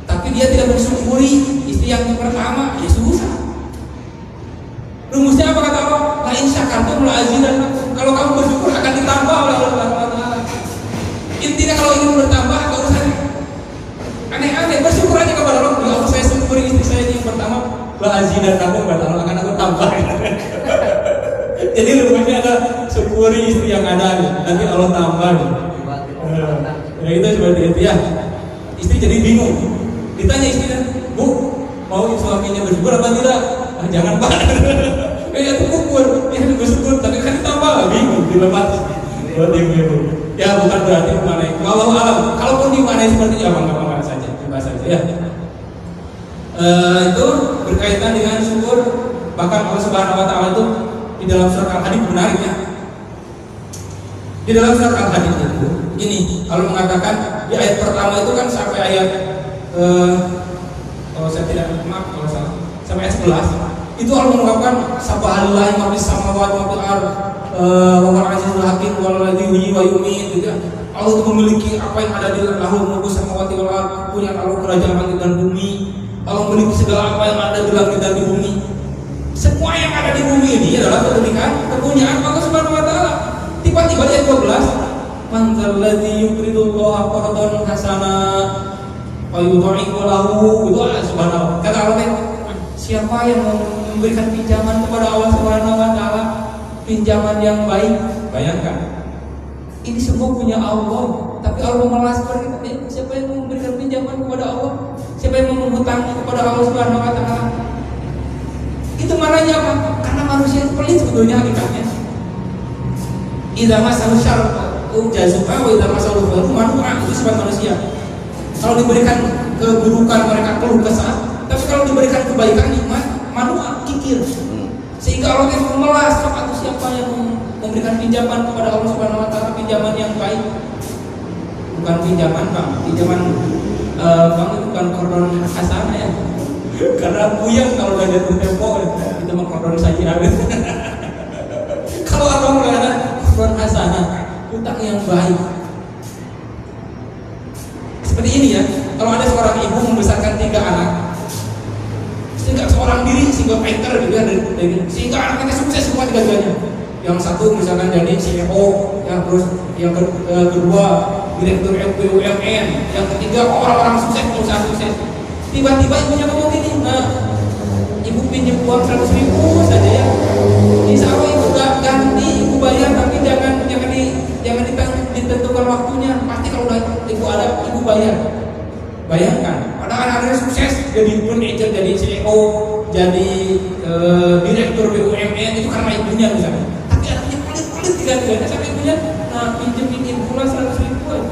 Tapi dia tidak bersyukuri istri yang pertama, ya susah. Rumusnya apa kata Allah? Lain syakartum la azidannakum. Kalau kamu bersyukur akan ditambah oleh Allah Subhanahu wa taala. Intinya kalau ingin bertambah enggak usah aneh-aneh, bersyukur aja kepada Allah. Ya Allah, saya syukuri istri saya yang pertama, la azidannakum, kata Allah, akan aku tambah. Jadi rumusnya ada syukuri istri yang ada, nanti Allah tambah. Ya itu seperti itu ya. Istri jadi bingung. Ditanya istrinya, "Bu, mau suaminya bersyukur apa tidak?" "Ah, jangan, Pak." "Ya itu kufur." "Ya bersyukur, tapi kan ditambah." Bingung, dilematis. Buat ibu-ibu. Ya bukan berarti memanai. Wallahu alam. Kalaupun dimanai seperti itu, apa saja, bebas saja ya. Itu berkaitan dengan syukur. Bahkan Allah Subhanahu wa taala itu di dalam surat Al-Hadid, menarik ya. Di dalam surat Al-Hadid itu ini kalau mengatakan di ayat pertama itu kan sampai ayat kalau saya tidak maaf kalau salah, sampai ayat 11 itu Allah mengungkapkan subhanallahi ma fis samawati wa fil ardh wa huwal azizul hakim wal ladzi yuhyi wa yumiit gitu. Allah itu memiliki apa yang ada di lahul mulku samawati wal ardh, punya Allah kerajaan langit dan bumi. Allah memiliki segala apa yang ada di langit dan di bumi. Semua yang ada di bumi ini adalah kepunyaan Allah Subhanahu wa taala. Tiba-tiba di ayat 12, man dzalladzi yuqridullaha qardan hasana wa yudha'ifu lahu. Itu subhanallah. Kata Allah, siapa yang memberikan pinjaman kepada Allah Subhanahu wa taala, pinjaman yang baik. Bayangkan. Ini semua punya Allah, tapi Allah memelas kita. Siapa yang memberikan pinjaman kepada Allah? Siapa yang menghutang kepada Allah Subhanahu wa taala? Itu maknanya apa? Karena manusia itu pelit sebetulnya hakikatnya. Idza masahu syarru jazu'a wa idza masahu khairu manu'a. Itu sifat manusia. Kalau diberikan keburukan mereka keluh kesah, tapi kalau diberikan kebaikan nikmat manu'a, kikir. Sehingga Allah itu memelas, atau siapa yang memberikan pinjaman kepada Allah Subhanahu wa taala, pinjaman yang baik. bukan pinjaman bang, pinjaman bang itu bukan kordon hasanah ya, karena puyeng kalau udah jatuh tempo kita mau kordon saja. Kalau abang nggak ada kordon hasanah, utang yang baik. Seperti ini ya, kalau ada seorang ibu membesarkan 3 anak, sehingga seorang diri single fighter gitu ya, sehingga anaknya sukses semua 3-tiganya. Yang satu misalkan jadi CEO, yang terus yang kedua direktur BUMN, yang ketiga orang-orang sukses, pengusaha sukses. Tiba-tiba ibunya ngomong gini, nah, ibu pinjam uang 100.000 saja ya. Insya Allah ibu ganti, ibu bayar, tapi jangan ditentukan waktunya. Pasti kalau udah ibu ada, ibu bayar. Bayangkan, ada anak-anak sukses jadi manajer, jadi CEO, jadi direktur BUMN itu karena ibunya misalnya. Tapi anaknya pelit-pelit tiga-tiganya sampai ibunya, nah pinjemin pula 100.000 aja.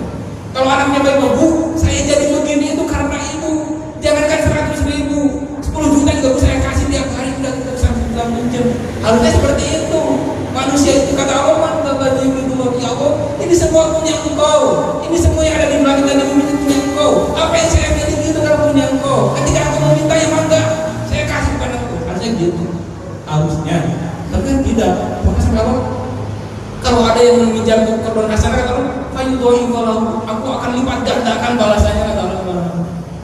Kalau anaknya baik, bu, saya jadi begini itu karena ibu. Jangankan 100.000, 10 juta juga saya kasih tiap hari, udah kita bisa pinjam. Harusnya seperti itu. Manusia itu kata Allah, man tabadi bidullah, ya Allah, ini semua punya engkau. Ini semua yang ada di langit dan di bumi itu punya engkau. Apa yang saya miliki itu kan punya engkau. Ketika aku meminta yang enggak, saya kasih kepada engkau. Harusnya gitu. Harusnya. Tapi kan tidak. Maka kalau ada yang meminjam kordon hasanah, kata Allah, fayudhoi falahu, aku akan lipat gandakan balasannya, kata Allah.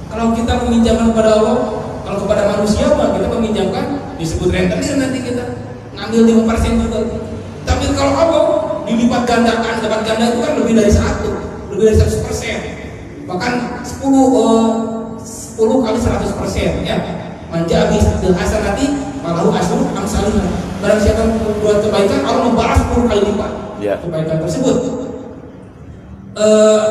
Kalau kita meminjamkan kepada Allah, kalau kepada manusia mah kita meminjamkan disebut rentenir, nanti kita ngambil 5% juga. Tapi kalau Allah dilipat gandakan, dapat ganda itu kan lebih dari 100%. Bahkan 10 kali 100% ya. Manja habis hasanati falahu asyru amsalihha. Barang siapa berbuat kebaikan, Allah membalas 10 kali lipat kebaikan tersebut.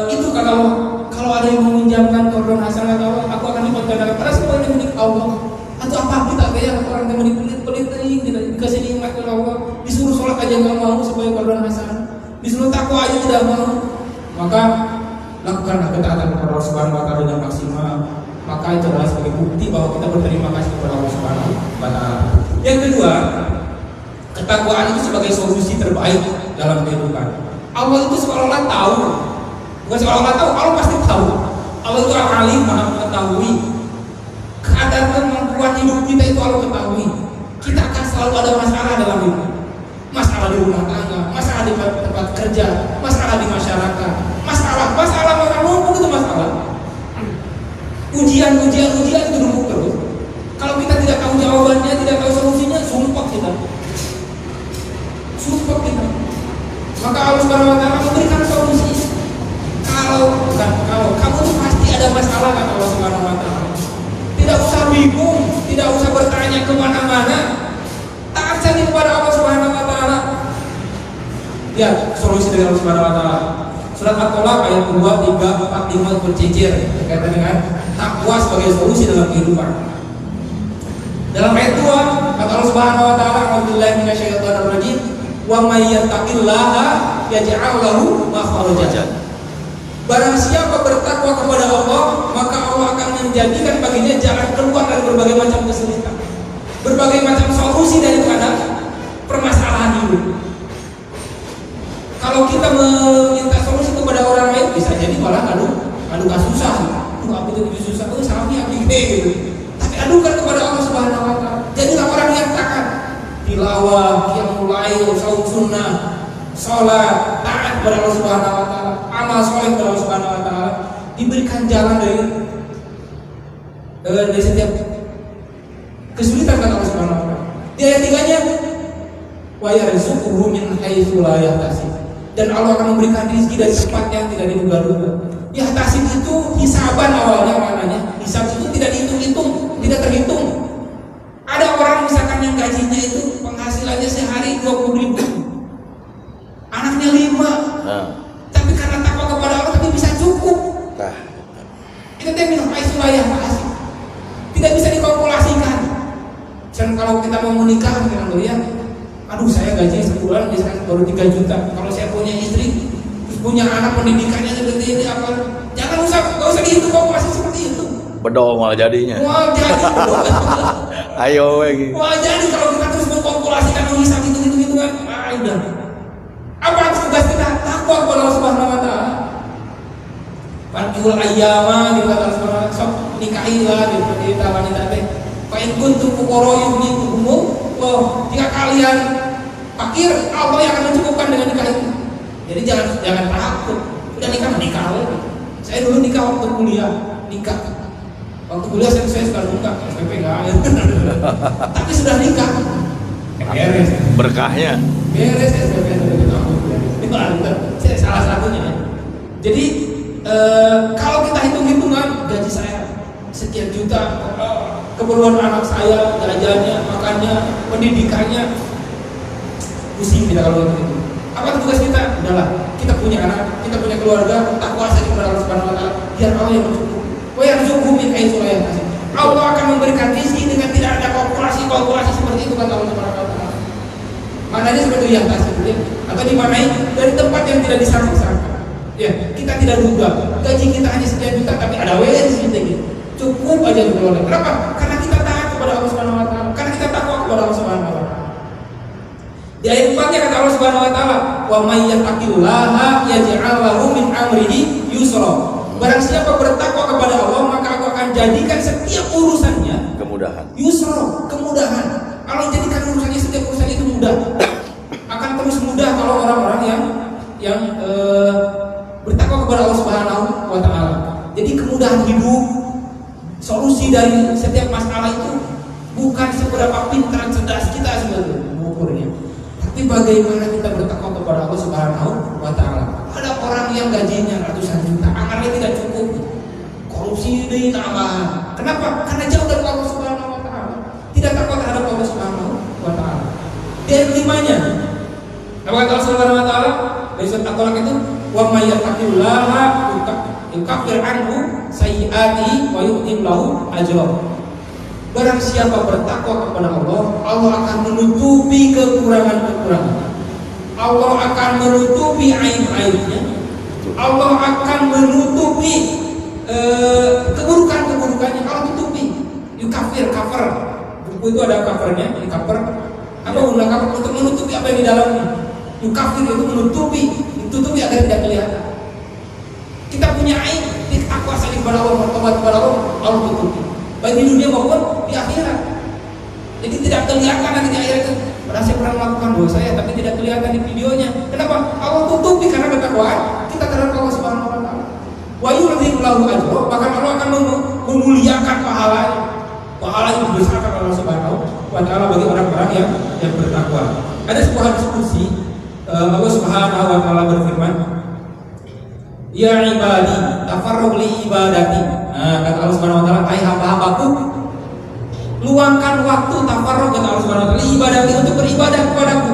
Itu kalau ada yang meminjamkan kordon hasanah Allah, aku akan lipat gandakan. Padahal semua ini milik Allah. Atau apa kita kayak orang yang pelit-pelit tidak dikasih nikmat oleh Allah, disuruh sholat aja nggak mau sebagai kordon hasanah, disuruh takwa aja tidak mau. Maka lakukanlah ketaatan kepada Allah Subhanahu wa taala dengan maksimal. Maka itu adalah sebagai bukti bahwa kita berterima kasih kepada Allah Subhanahu wa taala. Yang kedua, ketakwaan itu sebagai solusi terbaik dalam kehidupan. Allah itu seolah-olah tahu. Bukan seolah-olah tahu, Allah pasti tahu. Allah itu alim, Maha mengetahui. Keadaan kemampuan hidup kita itu Allah ketahui. Kita akan selalu ada masalah dalam hidup. Masalah di rumah tangga, masalah di tempat kerja, masalah di masyarakat, masalah numpuk itu masalah. Ujian itu numpuk terus. Kalau kita tidak tahu jawabannya, tidak tahu solusinya, sumpah kita. Maka Allah Subhanahu wa taala memberikan solusi. Kalau kamu tuh pasti ada masalah, kata Allah Subhanahu wa taala. Tidak usah bingung, tidak usah bertanya kemana-mana. Taat saja kepada Allah Subhanahu wa taala. Ya, solusi dari Allah Subhanahu wa taala. Surat At-Tolaq ayat 2, 3, 4, 5 berjejer berkaitan dengan takwa sebagai solusi dalam kehidupan. Dalam ayat 2 kata Allah Subhanahu wa taala, "A'udzubillahi minasyaitonir rajim. Wa may yattaqillaha yaj'al lahu makhrajan." Barang siapa bertakwa kepada Allah, maka Allah akan menjadikan baginya jalan keluar dari berbagai macam kesulitan, berbagai macam solusi daripada permasalahan hidup. Kalau kita meminta solusi kepada orang lain, bisa jadi malah adu susah. Aku itu susah, salahnya aku gitu. Tapi adukan kepada Allah Subhanahu wa taala. Jadilah orang yang taat, tilawah, qiyamul lail, saum sunnah, salat, taat kepada Allah Subhanahu wa taala, amal saleh kepada Allah Subhanahu wa taala, diberikan jalan dari setiap kesulitan, kata Allah Subhanahu wa taala. Di ayat 3-nya, wa yarzuquhu min haitsu la yahtasib. Dan Allah akan memberikan rezeki dari tempat yang tidak diduga-duga. Yahtasib itu hisaban awalnya maknanya. Hisab itu tidak dihitung-hitung, tidak terhitung. Ada orang misalkan yang gajinya itu penghasilannya sehari 20.000, anaknya 5, tapi karena takwa kepada Allah tapi bisa cukup. Itu terminal aisyah masih tidak bisa dikalkulasikan. Dan kalau kita mau menikah dengan doyan, aduh saya gaji sebulan misalkan baru 3 juta. Kalau saya punya istri, terus punya anak, pendidikannya seperti ini apa? Gak usah dihitung kalkulasi seperti itu. Bedol malah jadinya. Malah jadi. Ayo lagi. Malah jadi kalau kita terus mengkalkulasikan menghisap itu kan, udah. Apa tugas kita? Takwa kepada Allah Subhanahu wa taala. Fankihul ayyama gitu kata Allah sok nikahilah gitu kita wanita teh. Fa in kuntum fuqara yughnihum Allah. Jika kalian fakir, Allah yang akan mencukupkan dengan nikah itu. Jadi jangan takut. Udah nikah lagi. Saya dulu nikah waktu kuliah, waktu kuliah saya suka buka SPP enggak. Tapi sudah nikah. Beres. Berkahnya. Beres SPP itu saya salah satunya. Jadi kalau kita hitung-hitungan gaji saya sekian juta, keperluan anak saya, jajannya, makannya, pendidikannya, pusing kita kalau gitu. Apa tugas kita? Udahlah, kita punya anak, kita punya keluarga, takwa saja kepada Allah Subhanahu wa taala, biar Allah yang mencukupi. Wa yarzuqhu min haitsu la yahtasib. Allah akan memberikan rezeki dengan tidak ada kalkulasi seperti itu kata Allah Subhanahu wa taala. Maknanya seperti yang tasib ya, atau dimaknai dari tempat yang tidak disangka-sangka. Ya, kita tidak duga gaji kita hanya sekian juta, tapi ada wes gitu. Cukup aja dikelola. Kenapa? Karena kita taat kepada Allah Subhanahu wa taala, karena kita takwa kepada Allah Subhanahu wa taala. Di ayat 4-nya kata Allah Subhanahu wa taala, "Wa may yattaqillaha yaj'al lahu min amrihi yusra." Barang siapa bertakwa kepada Allah, maka Aku akan jadikan setiap urusannya Kemudahan. yusra, kemudahan. Allah jadikan urusannya, setiap urusan itu mudah. Akan terus mudah kalau orang-orang yang bertakwa kepada Allah Subhanahu wa taala. Jadi kemudahan hidup, solusi dari setiap masalah itu bukan seberapa pintar cerdas kita sebetulnya mengukurnya, tapi bagaimana kita bertakwa kepada Allah Subhanahu wa taala. Ada orang yang gajinya ratusan juta, angarnya tidak cukup, korupsi deui tambahan. Kenapa? Karena jauh dari Allah Subhanahu wa taala, tidak takwa terhadap Allah Subhanahu wa taala. Dan limanya, apa kata Allah Subhanahu wa taala dari surat At-Talaq itu, wa may yattaqillaha yukaffir anhu sayyi'atihi wa yu'tim lahu ajra. Barang siapa bertakwa kepada Allah, Allah akan menutupi kekurangan-kekurangan. Allah akan menutupi aib-aibnya. Allah akan menutupi keburukan-keburukannya. Allah tutupi. Yukafir, cover. Buku itu ada covernya, ini cover. Apa guna cover? Untuk menutupi apa yang di dalamnya. Yukafir itu menutupi, ditutupi agar tidak kelihatan. Kita punya aib, takwa saling kepada Allah, bertobat kepada Allah, Allah tutupi. Baik di dunia maupun di akhirat. Jadi tidak kelihatan nanti di akhirat itu. Padahal saya pernah melakukan dosa ya, tapi tidak kelihatan di videonya. Kenapa? Allah tutupi karena ketakwaan kita terhadap Allah Subhanahu wa taala. Wa yu'dhimu lahu ajra, bahkan Allah akan memuliakan pahalanya. Pahala yang dibesarkan oleh Allah Subhanahu wa taala bagi orang-orang yang bertakwa. Ada sebuah diskusi, Allah Subhanahu wa taala berfirman, "Ya ibadi, tafarrug li ibadati." Kata Allah Subhanahu wa taala, "Hai hamba-hambaku, luangkan waktu tafarrug," kata Allah Subhanahu wa taala, "li ibadati, untuk beribadah kepadaku."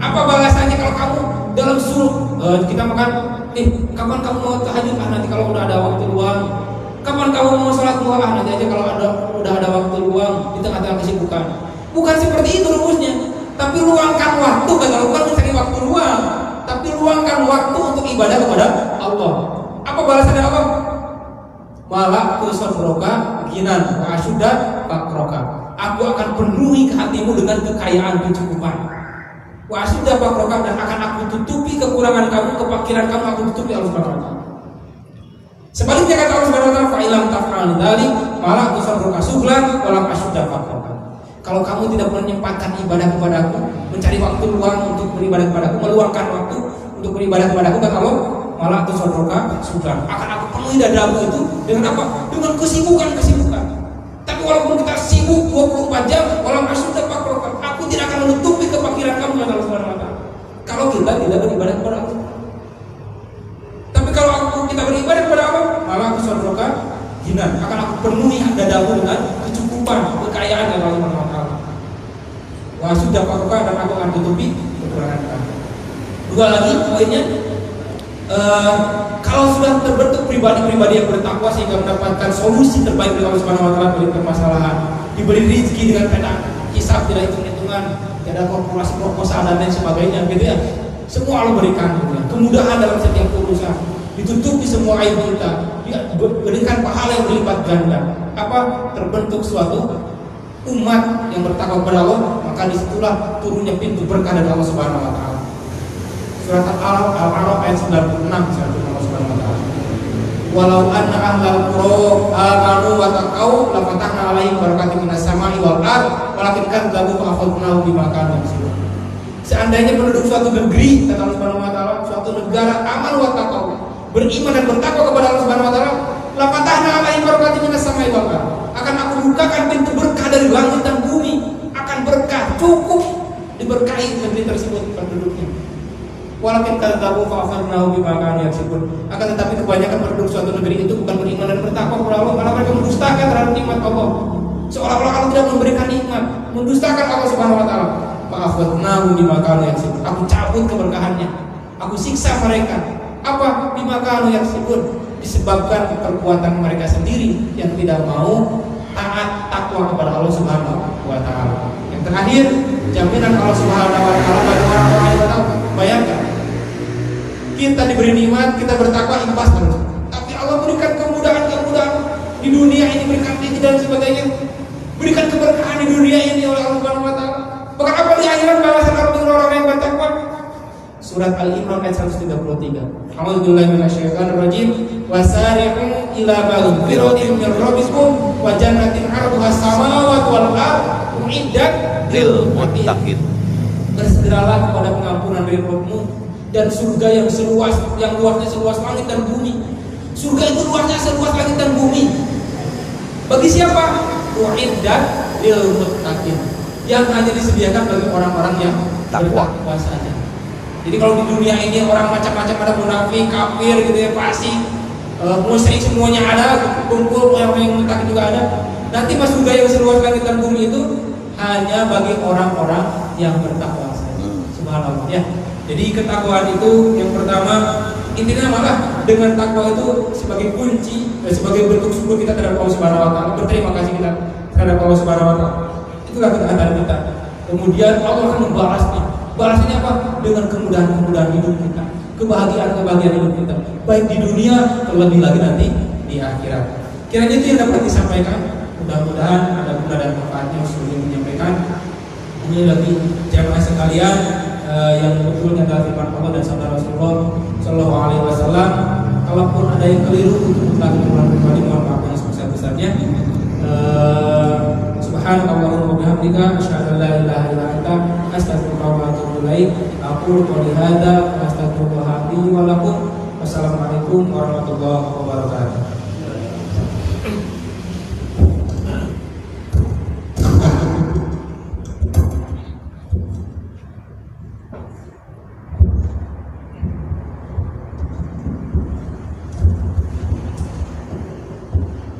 Apa balasannya kalau kamu dalam suruh kita makan, kapan kamu mau tahajud? Nanti kalau udah ada waktu luang. Kapan kamu mau sholat duha? Nanti aja kalau udah ada waktu luang di tengah-tengah kesibukan. Bukan seperti itu rumusnya. Tapi luangkan waktu, kata Allah, bukan mencari waktu luang, tapi luangkan waktu untuk ibadah kepada Allah. Apa balasannya Allah? Malak tusabroka ginan wa asyuda fakroka. Aku akan penuhi hatimu dengan kekayaan kecukupan. Wa asyuda fakroka, dan akan aku tutupi kekurangan kamu, kefakiran kamu aku tutupi. Allah Subhanahu wa taala. Sebaliknya kata Allah Subhanahu wa taala, fa ilam taf'al dzalik malak tusabroka sughlan wa lam asyuda fakroka. Kalau kamu tidak menyempatkan ibadah kepadaku, mencari waktu luang untuk beribadah kepadaku, meluangkan waktu untuk beribadah kepadaku, kata Allah, malah itu saudara sudah akan aku penuhi dadamu itu dengan apa? Dengan kesibukan. Tapi walaupun kita sibuk 24 jam, walau sudah pakrokan, aku tidak akan menutupi kefakiran kamu, kata Allah Subhanahu wa taala. Kalau kita tidak beribadah kepada Allah. Tapi kalau kita beribadah kepada Allah, malah itu saudara jinan, akan aku penuhi dadamu dengan kecukupan, kekayaan dari Allah Subhanahu wa taala. Wa sudah pakrokan, dan aku akan tutupi kekurangan kamu. Dua lagi poinnya, kalau sudah terbentuk pribadi-pribadi yang bertakwa sehingga mendapatkan solusi terbaik dari Allah Subhanahu wa taala dari permasalahan, diberi rezeki dengan pena hisab, tidak hitung-hitungan, tidak ada korporasi proposal dan lain sebagainya, gitu ya. Semua Allah berikan, gitu ya. Kemudahan dalam setiap urusan, ditutupi semua aib kita, berikan pahala yang berlipat ganda. Apa? Terbentuk suatu umat yang bertakwa kepada Allah, maka disitulah turunnya pintu berkah dari Allah Subhanahu wa taala. Surat Al-A'raf ayat 96, Allah Subhanahu wa taala. walau anna ahlal qura amanu wa taqau la fatahna 'alaihim barakatin minas sama'i wal ard walakin kadzabu fa akhadnahum bima kanu yaksibun. Seandainya penduduk suatu negeri, kata Allah Subhanahu wa taala, suatu negara aman wa taqau, beriman dan bertakwa kepada Allah Subhanahu wa taala, la fatahna 'alaihim barakatin minas sama'i wal ard, akan aku bukakan pintu berkah dari langit dan bumi, akan berkah cukup diberkahi negeri tersebut penduduknya. Walakin kadzabu fa akhadnahum bima kanu yaksibun. Akan tetapi kebanyakan penduduk suatu negeri itu bukan beriman dan bertakwa kepada Allah, malah mereka mendustakan terhadap nikmat Allah. Seolah-olah Allah tidak memberikan nikmat, mendustakan Allah Subhanahu wa taala. Fa akhadnahum bima kanu yaksibun. Aku cabut keberkahannya. Aku siksa mereka. Apa? Bima kanu yaksibun. Disebabkan perbuatan mereka sendiri yang tidak mau taat takwa kepada Allah Subhanahu wa taala. Yang terakhir, jaminan Allah Subhanahu wa taala bagi orang-orang yang bertakwa. Bayangkan, kita diberi nikmat, kita bertakwa ikhlas terus. Tapi Allah berikan kemudahan-kemudahan di dunia ini, berikan rezeki dan sebagainya, berikan keberkahan di dunia ini oleh Allah Subhanahu wa taala. Bahkan apa di akhirat balasan orang-orang yang bertakwa? Surat Al-Imran ayat 133. A'udzubillahi minasyaitonir rajim. Wasari'u ila maghfiratin min rabbikum wa jannatin 'arduha as-samawati wal ardh u'iddat lil muttaqin. Bersegeralah kepada pengampunan dari Rabbmu dan surga yang seluas, yang luasnya seluas langit dan bumi. Surga itu luasnya seluas langit dan bumi. Bagi siapa? U'iddat lil muttaqin, yang hanya disediakan bagi orang-orang yang takwa saja. Jadi kalau di dunia ini orang macam-macam, ada munafik, kafir gitu ya, fasik, musyrik, semuanya ada, kumpul orang yang muttaqin juga ada. Nanti masuk surga yang seluas langit dan bumi itu hanya bagi orang-orang yang bertakwa saja. Subhanallah ya. Jadi ketakwaan itu yang pertama, intinya malah dengan takwa itu sebagai kunci, sebagai bentuk syukur kita terhadap Allah Subhanahu wa taala, berterima kasih kita terhadap Allah Subhanahu wa taala. Itulah ketaatan kita. Kemudian Allah akan membalasnya. Balasnya apa? Dengan kemudahan-kemudahan hidup kita, kebahagiaan-kebahagiaan hidup kita, baik di dunia, terlebih lagi nanti di akhirat. Kiranya itu yang dapat disampaikan. Mudah-mudahan ada guna dan manfaatnya yang menyampaikan. Ini lagi jamaah sekalian yang betulnya adalah firman Allah dan sabda Rasulullah Shallallahu Alaihi Wasallam. Kalaupun ada yang keliru untuk melakukan kembali, mohon maaf yang sebesar-besarnya. Subhanallahumma wa bihamdika asyhadu an la ilaha illa anta astaghfiruka wa atubu ilaik. Aqulu qouli hadza wa astaghfirullah li wa lakum. Wassalamualaikum warahmatullahi wabarakatuh.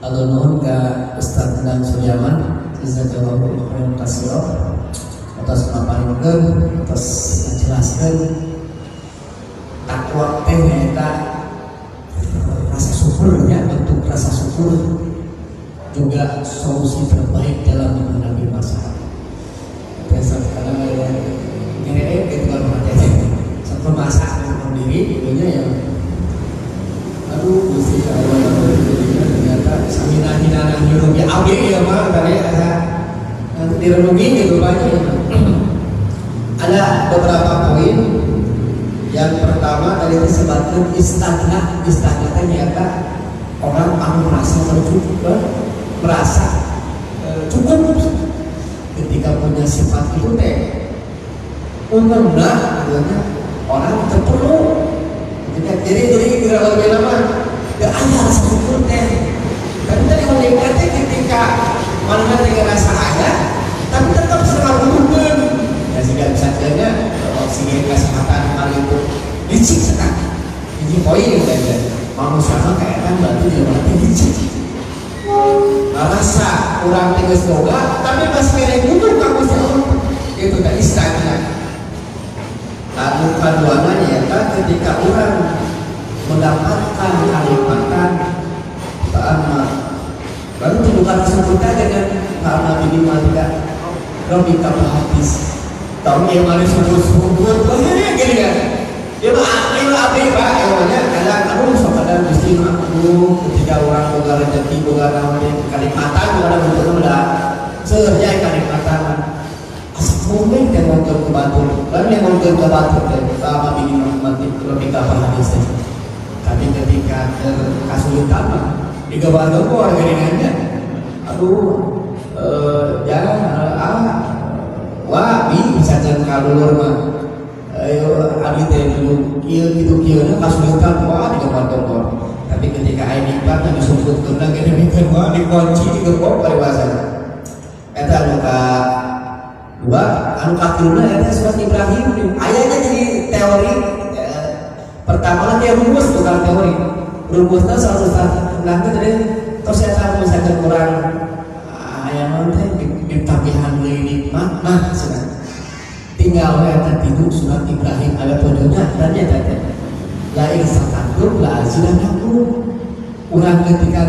Alur nuhun ka Ustaz Endang Suryaman, jazakallahu khairan katsira atas paparingkeun, atas menjelaskeun takwa teh eta rasa syukur ya, bentuk rasa syukur juga solusi terbaik dalam menghadapi masalah. Biasa kadang ngene gitu kan sampai masak sendiri punya yang aduh Gusti Allah ternyata samina-hina nyuruh ya abdi ya mah tadi ada nanti direnungi gitu banyak. Ada beberapa poin. Yang pertama tadi disebutkan istagna ternyata orang anu merasa tercukup, merasa cukup ketika punya sifat itu teh umumnya orang itu perlu. Jadi kira lebih lama gak ada rasa syukur teh. Tapi tadi meningkatnya ketika mana dengan rasa ada, tapi tetap selalu bukan. Ya sehingga bisa saja oksigen kesehatan kali itu licik sekali. Ini poin yang tadi manusia mah kayak kan batu dia berarti licik. Rasa kurang tegas boga, tapi masih kena butuh kamu selalu. Itu tadi stagnan. Lalu keduanya ya ketika orang mendapatkan kalimatan baru bukan rasa kita dengan karena minimal tidak robika berhabis tahu yang mana syukur gini kan dia mah apa pak namanya kadang aduh sopadan mesti aku ketika orang boga rezeki boga namanya kalimatan boga bentuknya udah sehingga kalimatan mungkin yang mungkin kebantu lalu yang mungkin kebantu sama minimal mati robika berhabis. Tapi ketika kasulitan mah digambar orang geringannya aduh jangan wah bisa jangan kalur mah ayo abdi teh kieu kieu kasulitan wah digambar tapi ketika aya nikmat anu disebutkeun lagi demikian wah dikunci digembok pariwasa eta anu ka dua anu katiluna eta surat Ibrahim ayatnya jadi teori pertama dia rumus bukan teori rumusnya satu nanti tadi terus saya tahu misalkan kurang ayat nanti ditapihan dari nikmat nah sudah tinggal ayat tidur surat Ibrahim ada pojonya dan ya tadi la insakatum la azidannakum urang ketika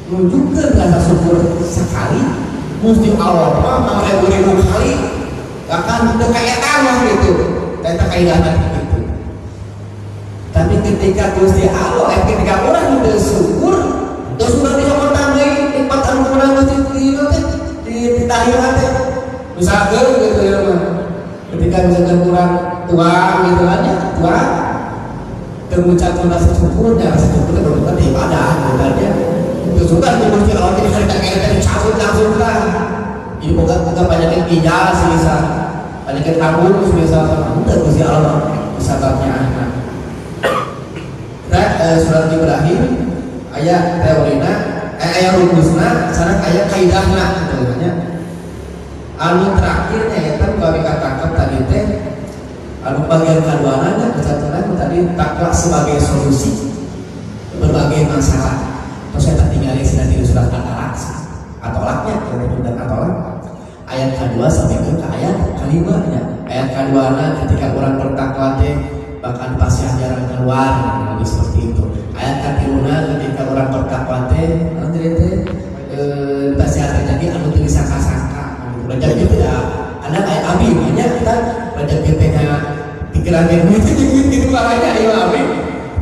menunjukkan rasa syukur sekali mesti Allah mah 1000 kali akan udah kayak tanah gitu eta kaidahna gitu tapi ketika Gusti Allah ketika orang udah syukur terus udah bisa tambah nikmat anu kurang di tahiyat teh misalkan gitu ya ketika misalkan kurang tua gitu kan ya tua mengucapkan rasa syukurnya rasa syukurnya berbuat ibadah gitu itu juga Gusti Allah jadi kita kayak cabut langsung lah jadi bukan banyak ginjal sih bisa banyak rambut sih bisa udah Gusti Allah sababnya anak surat Ibrahim ayat teorina ayat rumusna sareng ayat kaidahna gitu namanya anu terakhirnya ya kan kami katakan tadi teh anu bagian kaduana kesatuan tadi takwa sebagai solusi berbagai masalah terus saya tinggal di sini di surat Al-Alaq atolaknya dan atolak ayat kedua sampai ke ayat kelima ya ayat keduana ketika orang bertakwa teh bahkan pasti jarang keluar lebih seperti itu ayat ketiluna ketika orang bertakwa teh pasti terjadi anu teu disangka-sangka baca gitu ya ada ayat abi banyak kita baca kita pikiran gitu makanya ieu abi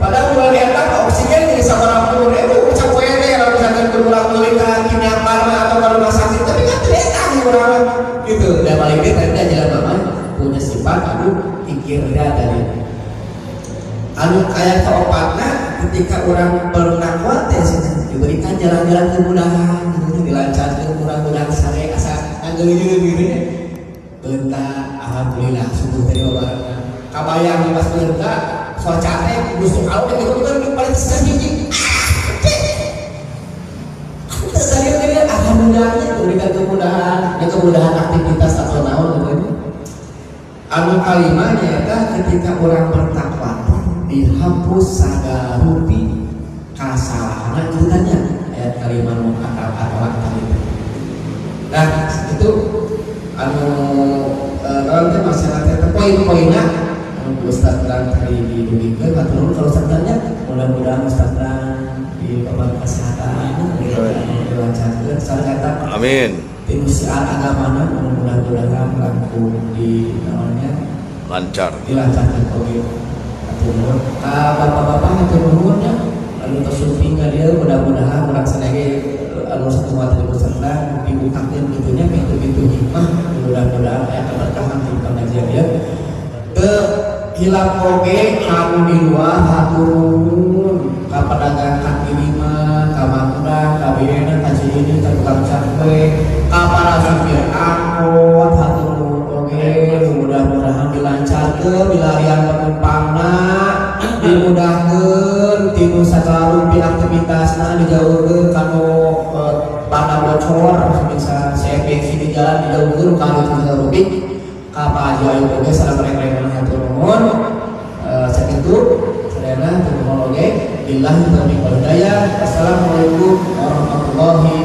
padahal mulai lihat oksigen jadi 180.000 capoe teh kalau misalkan berulang-ulang ke kinapar atau ke rumah sakit tapi kan ternyata orang gitu dan paling dia tadi jalan mama punya sifat anu pikirnya tadi anu kayak keopatna ketika orang bertakwa teh diberikan jalan-jalan kemudahan gitu dilancarkan mudah-mudahan sare asa anggeuleuh gitu ya beunta alhamdulillah subuh tadi babarengna kabayang pas beunta cuaca teh busuk alus gitu kan paling sedikit saya alhamdulillahnya diberikan kemudahan aktivitas atau naon gitu anu kalimahnya eta ketika orang bertakwa dihapus sagarupi kasalahan itu tanya ayat kalimah nu kata-kata tadi. Nah, itu anu nanti masyarakat poin-poinnya anu Ustaz dan tadi didugikeun matur kalau sebenarnya mudah-mudahan Ustaz di Bapak Kesehatan dilancarkan sareng Amin. Tim siar agamana mudah-mudahan langkung di namanya Lancar. dilancarkan COVID. Bapak-bapak itu nuhunnya lalu tersumping ke dia mudah-mudahan orang sedaya lalu satu mata dipeserta dibukakan pintunya pintu-pintu hikmah mudah-mudahan ayat keberkahan di pengajian dia ke hilang oge kamu di luar haturun ke pedagang kaki lima ke makmurah ke bina ke ini ke tukang cabai ke para supir angkot haturun oge mudah-mudahan dilancarkan bilarian penumpangna dimudahkan timu sakarupi aktivitasna dijauhkan kanu pada bocor bisa CFC di jalan dijauhkan kanu sakarupi kapa aja ayo oge sareng mereka hatur nuhun sakitu sadayana teknologi billahi taufiq wal hidayah. Assalamualaikum warahmatullahi